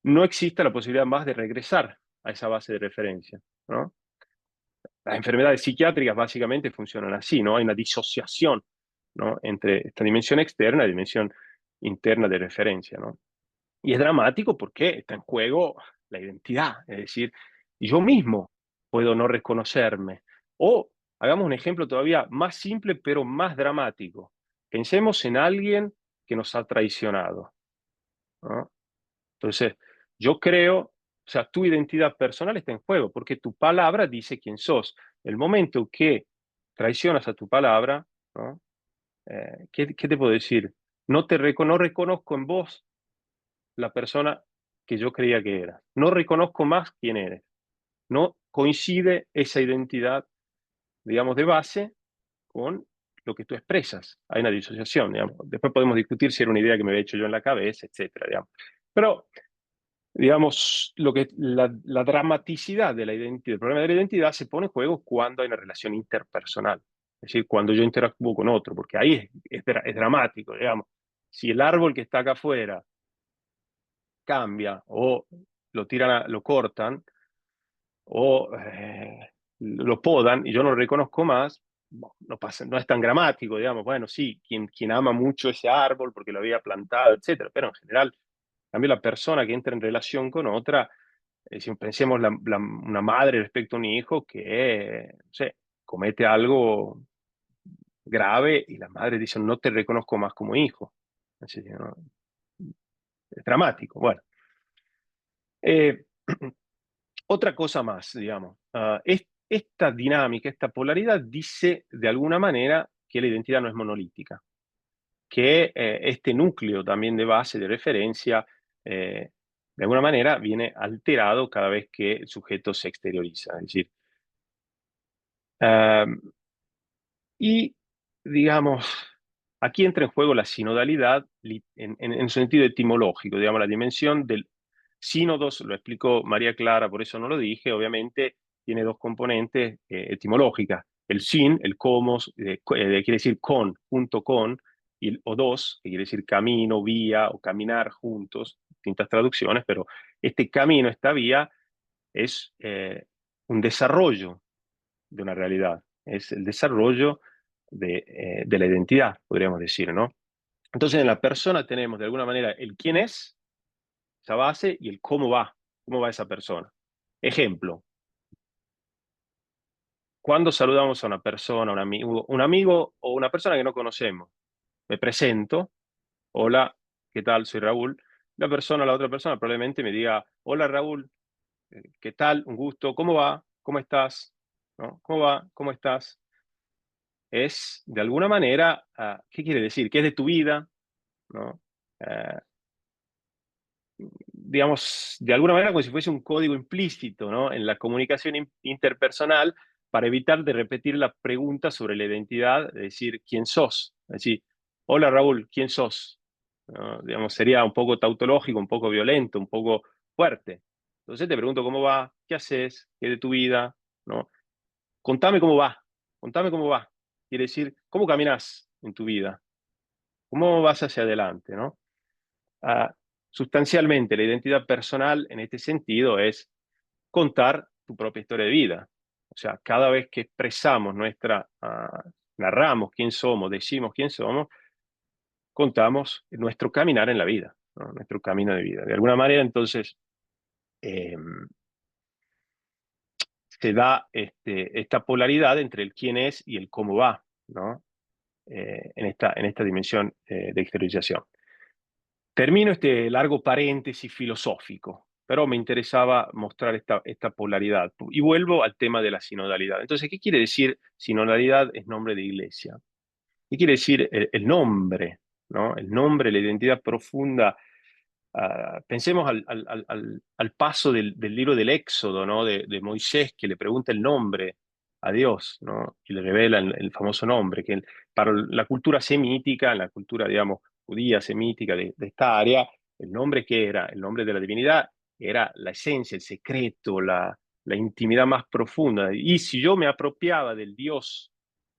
Speaker 6: no exista la posibilidad más de regresar a esa base de referencia, ¿no? Las enfermedades psiquiátricas básicamente funcionan así, ¿no? Hay una disociación, ¿no? Entre esta dimensión externa y la dimensión interna de referencia, ¿no? Y es dramático porque está en juego la identidad, es decir, yo mismo puedo no reconocerme. O hagamos un ejemplo todavía más simple, pero más dramático. Pensemos en alguien que nos ha traicionado, ¿no? Entonces, yo creo, o sea, tu identidad personal está en juego porque tu palabra dice quién sos. El momento que traicionas a tu palabra, ¿no? ¿Qué te puedo decir? No reconozco en vos la persona que yo creía que era. No reconozco más quién eres. No coincide esa identidad, digamos, de base con lo que tú expresas. Hay una disociación, digamos. Después podemos discutir si era una idea que me había hecho yo en la cabeza, etcétera, digamos. Pero digamos, la dramaticidad de la identidad, el problema de la identidad se pone en juego cuando hay una relación interpersonal, es decir, cuando yo interactúo con otro, porque ahí es dramático, digamos. Si el árbol que está acá afuera cambia o lo tiran, lo cortan o lo podan y yo no lo reconozco más, no pasa, no es tan gramático, digamos, bueno, sí, quien ama mucho ese árbol porque lo había plantado, etcétera, pero en general, también la persona que entra en relación con otra, si pensemos una madre respecto a un hijo que, no sé, comete algo grave y la madre dice, no te reconozco más como hijo. Así que, ¿no? Es dramático. Bueno, eh, otra cosa más, digamos, esta dinámica, esta polaridad dice de alguna manera que la identidad no es monolítica, que este núcleo también de base, de referencia, de alguna manera viene alterado cada vez que el sujeto se exterioriza. Es decir, y, digamos, aquí entra en juego la sinodalidad en su sentido etimológico, digamos, la dimensión del sínodos, lo explicó María Clara, por eso no lo dije, obviamente tiene dos componentes etimológicas. El sin, el comos, quiere decir con, junto con, y el odos, que quiere decir camino, vía o caminar juntos, distintas traducciones, pero este camino, esta vía, es un desarrollo de una realidad, es el desarrollo de la identidad, podríamos decir, ¿no? Entonces en la persona tenemos de alguna manera el quién es, esa base, y el cómo va esa persona. Ejemplo, cuando saludamos a una persona, un amigo o una persona que no conocemos, me presento, hola, ¿qué tal? Soy Raúl. La otra persona probablemente me diga, hola Raúl, ¿qué tal? Un gusto, ¿cómo va? ¿Cómo estás? ¿No? ¿Cómo va? ¿Cómo estás? Es, de alguna manera, ¿qué quiere decir? ¿Qué es de tu vida? ¿No? Eh, digamos, de alguna manera como si fuese un código implícito, ¿no? En la comunicación interpersonal para evitar de repetir la pregunta sobre la identidad, de decir, ¿quién sos? Es decir, hola Raúl, ¿quién sos? ¿No? Digamos, sería un poco tautológico, un poco violento, un poco fuerte. Entonces te pregunto cómo va, qué haces, qué es de tu vida, ¿no? Contame cómo va, contame cómo va. Quiere decir, ¿cómo caminas en tu vida? ¿Cómo vas hacia adelante, no? Ah, sustancialmente, la identidad personal en este sentido es contar tu propia historia de vida. O sea, cada vez que expresamos narramos quién somos, decimos quién somos, contamos nuestro caminar en la vida, ¿no? Nuestro camino de vida. De alguna manera, entonces, eh, se da esta polaridad entre el quién es y el cómo va, ¿no? En esta dimensión de exteriorización. Termino este largo paréntesis filosófico, pero me interesaba mostrar esta polaridad. Y vuelvo al tema de la sinodalidad. Entonces, ¿qué quiere decir sinodalidad? Es nombre de iglesia. ¿Qué quiere decir el nombre? ¿No? El nombre, la identidad profunda. Pensemos al paso del libro del Éxodo, ¿no? De Moisés, que le pregunta el nombre a Dios, ¿no? Y le revela el famoso nombre, que para la cultura semítica, la cultura, digamos, judía, semítica de esta área, el nombre que era, el nombre de la divinidad, era la esencia, el secreto, la intimidad más profunda. Y si yo me apropiaba del Dios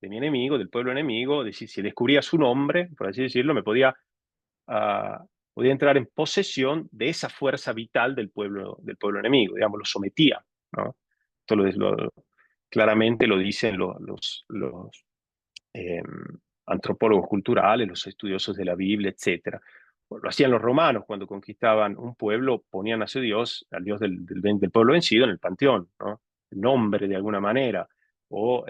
Speaker 6: de mi enemigo, del pueblo enemigo, es decir, si descubría su nombre, por así decirlo, me podía entrar en posesión de esa fuerza vital del pueblo enemigo, digamos, lo sometía, ¿no? Esto claramente lo dicen los eh, antropólogos culturales, los estudiosos de la Biblia, etc. Lo hacían los romanos cuando conquistaban un pueblo, ponían a su dios, al dios del pueblo vencido, en el panteón, ¿no? El nombre de alguna manera, o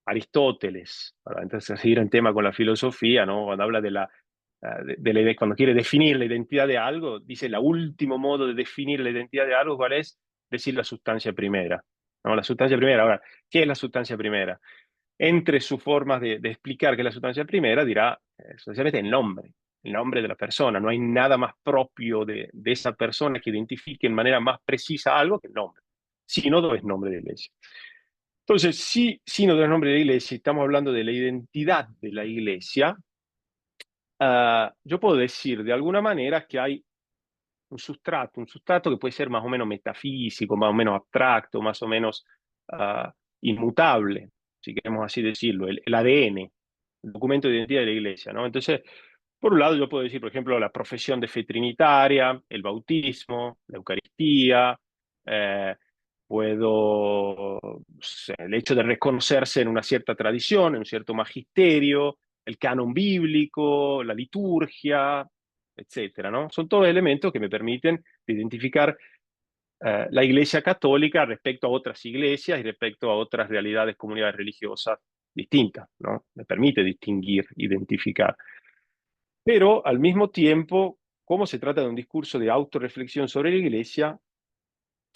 Speaker 6: Aristóteles, para entonces seguir en tema con la filosofía, ¿no? Cuando habla cuando quiere definir la identidad de algo, dice el último modo de definir la identidad de algo, ¿cuál es? Decir la sustancia primera, ¿no? La sustancia primera. Ahora, ¿qué es la sustancia primera? Entre sus formas de explicar qué es la sustancia primera, dirá esencialmente el nombre de la persona. No hay nada más propio de esa persona que identifique en manera más precisa algo que el nombre. Sínodo es nombre de iglesia. Entonces, si sínodo es nombre de iglesia, estamos hablando de la identidad de la iglesia, yo puedo decir de alguna manera que hay un sustrato que puede ser más o menos metafísico, más o menos abstracto, más o menos inmutable, si queremos así decirlo, el ADN, el documento de identidad de la iglesia, ¿no? Entonces, por un lado yo puedo decir, por ejemplo, la profesión de fe trinitaria, el bautismo, la Eucaristía, puedo el hecho de reconocerse en una cierta tradición, en un cierto magisterio, el canon bíblico, la liturgia, etcétera, ¿no? Son todos elementos que me permiten identificar la Iglesia Católica respecto a otras iglesias y respecto a otras realidades, comunidades religiosas distintas, ¿no? Me permite distinguir, identificar. Pero al mismo tiempo, como se trata de un discurso de autorreflexión sobre la Iglesia,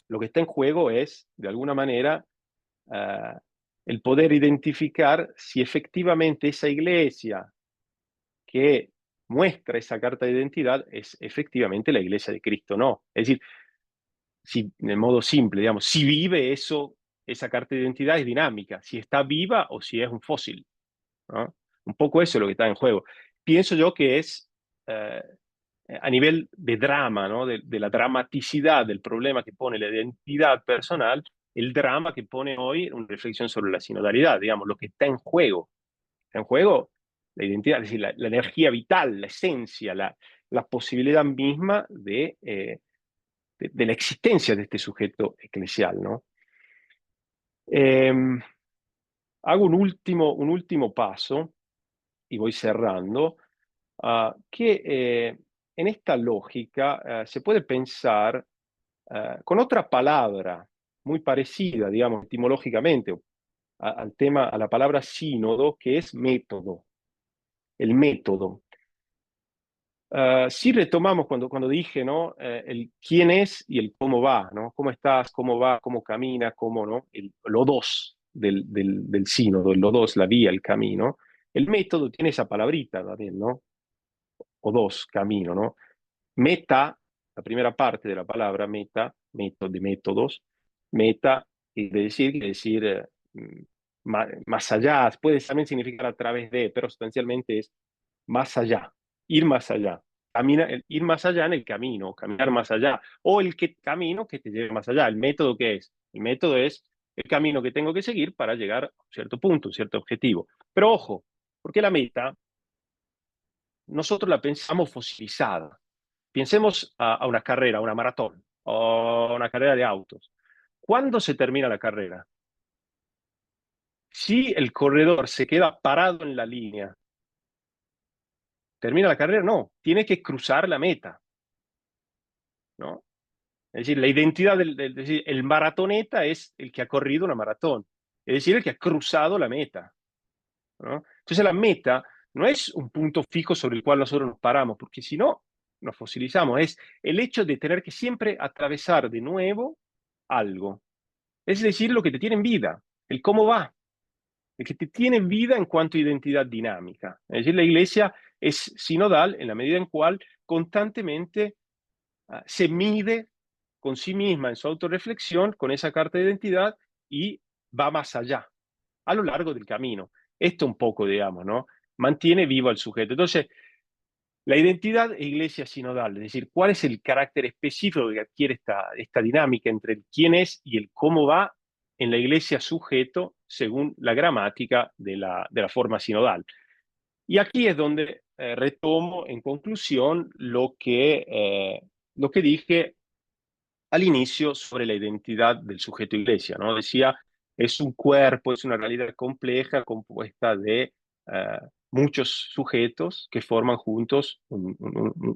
Speaker 6: lo que está en juego es, de alguna manera, eh, el poder identificar si efectivamente esa Iglesia que muestra esa carta de identidad es efectivamente la Iglesia de Cristo o no. Es decir, si, de modo simple, digamos, si vive eso, esa carta de identidad es dinámica, si está viva o si es un fósil, ¿no? Un poco eso es lo que está en juego. Pienso yo que es eh, a nivel de drama, ¿no? De la dramaticidad del problema que pone la identidad personal, el drama que pone hoy una reflexión sobre la sinodalidad, digamos, lo que está en juego la identidad, es decir, la energía vital, la esencia, la posibilidad misma de la existencia de este sujeto eclesial, ¿no? Hago un último paso y voy cerrando, que en esta lógica se puede pensar con otra palabra muy parecida, digamos, etimológicamente, al tema, a la palabra sínodo, que es método, el método. Si retomamos cuando dije, ¿no? El quién es y el cómo va, ¿no? Cómo estás, cómo va, cómo camina, cómo, ¿no? El lodos del sínodo, el lodos, la vía, el camino. El método tiene esa palabrita también, ¿no? O dos, camino, ¿no? Meta, la primera parte de la palabra meta, método, de métodos, meta, quiere decir más allá, puede también significar a través de, pero sustancialmente es más allá, ir más allá. Ir más allá en el camino, caminar más allá, o camino que te lleve más allá. ¿El método qué es? El método es el camino que tengo que seguir para llegar a un cierto punto, un cierto objetivo. Pero ojo, porque la meta, nosotros la pensamos fosilizada. Pensemos a una carrera, a una maratón, o una carrera de autos. ¿Cuándo se termina la carrera? Si el corredor se queda parado en la línea, ¿termina la carrera? No, tiene que cruzar la meta, ¿no? Es decir, la identidad es decir, el maratoneta es el que ha corrido una maratón, es decir, el que ha cruzado la meta, ¿no? Entonces la meta no es un punto fijo sobre el cual nosotros nos paramos, porque si no, nos fosilizamos. Es el hecho de tener que siempre atravesar de nuevo algo. Es decir, lo que te tiene en vida, el cómo va, el que te tiene en vida en cuanto a identidad dinámica. Es decir, la iglesia es sinodal en la medida en cual constantemente se mide con sí misma en su autorreflexión, con esa carta de identidad y va más allá, a lo largo del camino. Esto un poco, digamos, ¿no? Mantiene vivo al sujeto. Entonces, la identidad e iglesia sinodal, es decir, cuál es el carácter específico que adquiere esta dinámica entre el quién es y el cómo va en la iglesia sujeto según la gramática de la forma sinodal. Y aquí es donde retomo en conclusión lo que dije al inicio sobre la identidad del sujeto iglesia, ¿no? Decía, es un cuerpo, es una realidad compleja compuesta de muchos sujetos que forman juntos un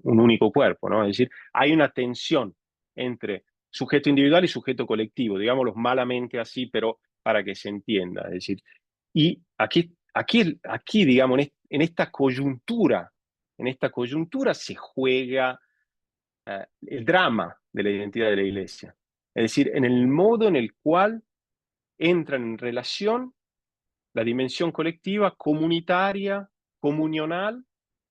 Speaker 6: único cuerpo, ¿no? Es decir, hay una tensión entre sujeto individual y sujeto colectivo, digámoslo malamente así, pero para que se entienda. Es decir, y aquí digamos, en esta coyuntura se juega el drama de la identidad de la iglesia. Es decir, en el modo en el cual entran en relación la dimensión colectiva, comunitaria, comunional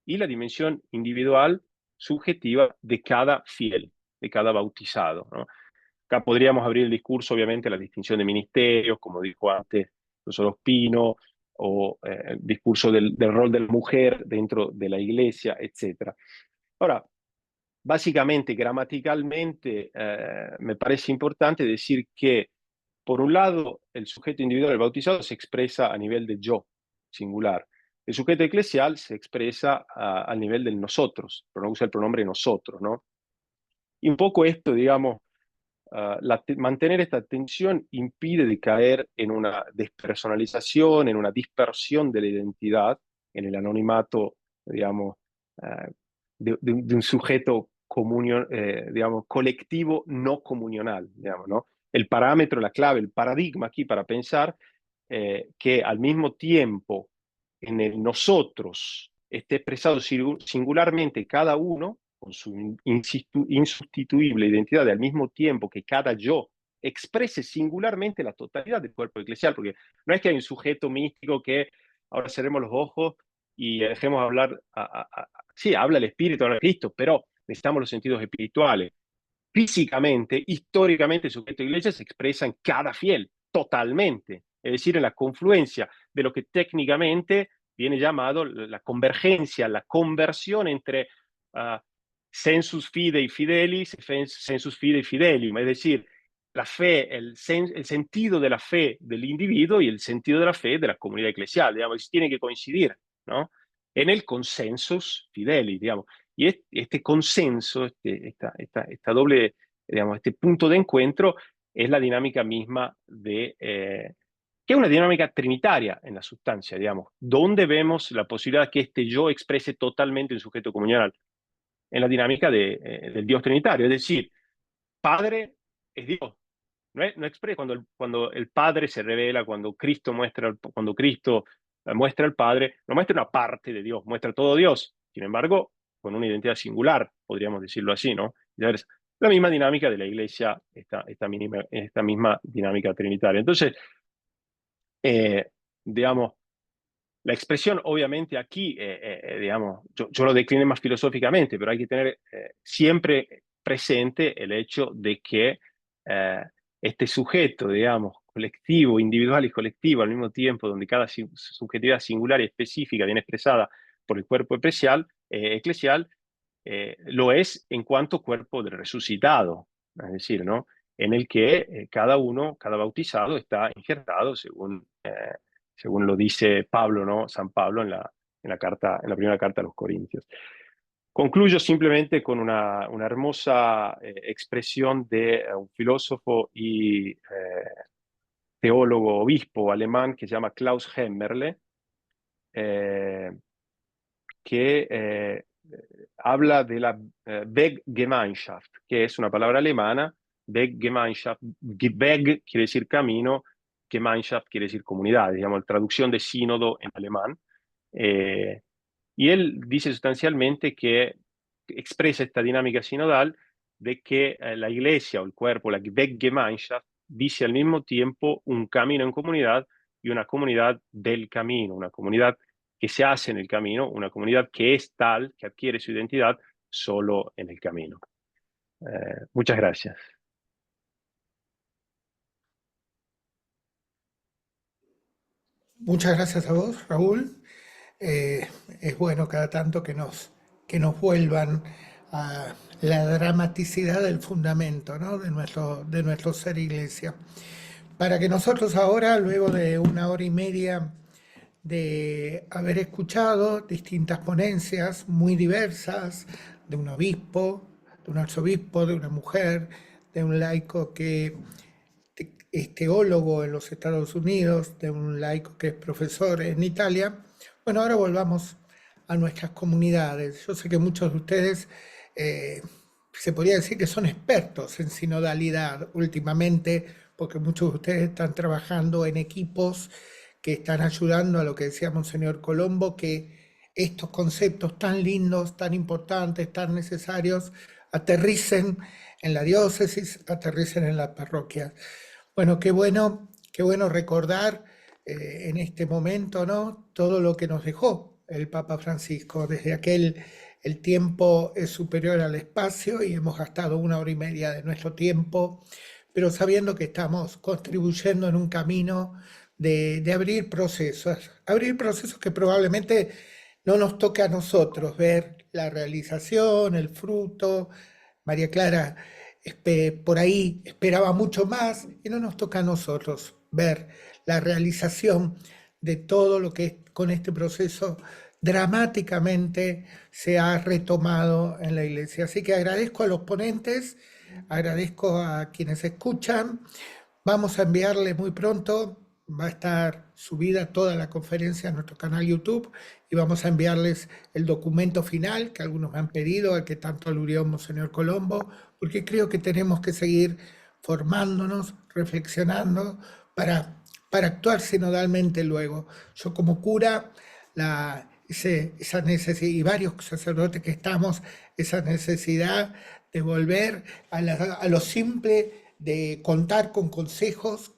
Speaker 6: y la dimensión individual, subjetiva de cada fiel, de cada bautizado, ¿no? Acá podríamos abrir el discurso, obviamente, a la distinción de ministerios, como dijo antes el profesor Ospino, o el discurso del rol de la mujer dentro de la iglesia, etc. Ahora, básicamente, gramaticalmente, me parece importante decir que, por un lado, el sujeto individual del bautizado se expresa a nivel de yo, singular. El sujeto eclesial se expresa al nivel del nosotros, pero no usa el pronombre nosotros, ¿no? Y un poco esto, digamos, mantener esta tensión impide de caer en una despersonalización, en una dispersión de la identidad, en el anonimato, digamos, de un sujeto digamos, colectivo no comunional, digamos, ¿no? El parámetro, la clave, el paradigma aquí para pensar que al mismo tiempo en el nosotros esté expresado singularmente cada uno con su insustituible identidad, y al mismo tiempo que cada yo exprese singularmente la totalidad del cuerpo eclesial, porque no es que hay un sujeto místico que ahora cerremos los ojos y dejemos hablar, sí, habla el Espíritu, habla Cristo, pero necesitamos los sentidos espirituales. Físicamente, históricamente, el sujeto de iglesia se expresa en cada fiel, totalmente, es decir, en la confluencia de lo que técnicamente viene llamado la convergencia, la conversión entre sensus fidei fidelis, sensus fidei fidelium, es decir, la fe, el sentido de la fe del individuo y el sentido de la fe de la comunidad eclesial, digamos, tienen que coincidir, ¿no? En el consensus fideli, digamos. Y este consenso, esta doble, digamos, este punto de encuentro es la dinámica misma que es una dinámica trinitaria en la sustancia, digamos, donde vemos la posibilidad que este yo exprese totalmente el sujeto comunional, en la dinámica del Dios trinitario, es decir, Padre es Dios. No expresa cuando el Padre se revela, cuando Cristo muestra al Padre, no muestra una parte de Dios, muestra todo Dios. Sin embargo, con una identidad singular, podríamos decirlo así, ¿no? Ya es la misma dinámica de la Iglesia, esta misma dinámica trinitaria. Entonces, digamos, la expresión, obviamente, aquí, digamos, yo lo decliné más filosóficamente, pero hay que tener siempre presente el hecho de que este sujeto, digamos, colectivo, individual y colectivo al mismo tiempo, donde cada subjetividad singular y específica viene expresada por el cuerpo eclesial, lo es en cuanto cuerpo del resucitado, es decir, ¿no? En el que cada bautizado está injertado según lo dice Pablo, ¿no? San Pablo en la primera carta a los Corintios. Concluyo simplemente con una hermosa expresión de un filósofo y teólogo, obispo alemán que se llama Klaus Hemmerle, que habla de la Weggemeinschaft, que es una palabra alemana. Weggemeinschaft, Weg quiere decir camino, Gemeinschaft quiere decir comunidad, digamos, la traducción de sínodo en alemán. Y él dice sustancialmente que expresa esta dinámica sinodal de que la iglesia o el cuerpo, la Weggemeinschaft, dice al mismo tiempo un camino en comunidad y una comunidad del camino, una comunidad que se hace en el camino, una comunidad que es tal, que adquiere su identidad solo en el camino. Muchas gracias.
Speaker 1: Muchas gracias a vos, Raúl. Es bueno cada tanto que nos vuelvan a la dramaticidad del fundamento, ¿no? de nuestro ser iglesia. Para que nosotros ahora, luego de 1 hora y media de haber escuchado distintas ponencias muy diversas, de un obispo, de un arzobispo, de una mujer, de un laico que es teólogo en los Estados Unidos, de un laico que es profesor en Italia. Bueno, ahora volvamos a nuestras comunidades. Yo sé que muchos de ustedes se podría decir que son expertos en sinodalidad últimamente, porque muchos de ustedes están trabajando en equipos que están ayudando a lo que decía Monseñor Colombo, que estos conceptos tan lindos, tan importantes, tan necesarios, aterricen en la diócesis, aterricen en la parroquia. Bueno, qué bueno recordar en este momento, ¿no? Todo lo que nos dejó el Papa Francisco. Desde el tiempo es superior al espacio y hemos gastado 1 hora y media de nuestro tiempo, pero sabiendo que estamos contribuyendo en un camino de abrir procesos que probablemente no nos toque a nosotros ver la realización, el fruto. María Clara por ahí esperaba mucho más y no nos toca a nosotros ver la realización de todo lo que con este proceso dramáticamente se ha retomado en la iglesia. Así que agradezco a los ponentes agradezco a quienes escuchan. Vamos a enviarle muy pronto, va a estar subida toda la conferencia a nuestro canal YouTube y vamos a enviarles el documento final que algunos me han pedido, al que tanto aludió Monseñor Colombo, porque creo que tenemos que seguir formándonos, reflexionando para actuar sinodalmente luego. Yo como cura, esa necesidad, y varios sacerdotes que estamos, esa necesidad de volver a lo simple, de contar con consejos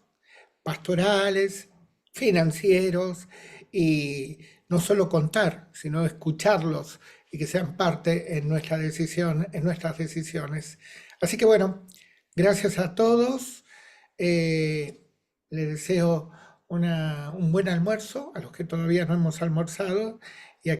Speaker 1: pastorales, financieros, y no solo contar, sino escucharlos y que sean parte en nuestra decisión, en nuestras decisiones. Así que bueno, gracias a todos. Les deseo un buen almuerzo a los que todavía no hemos almorzado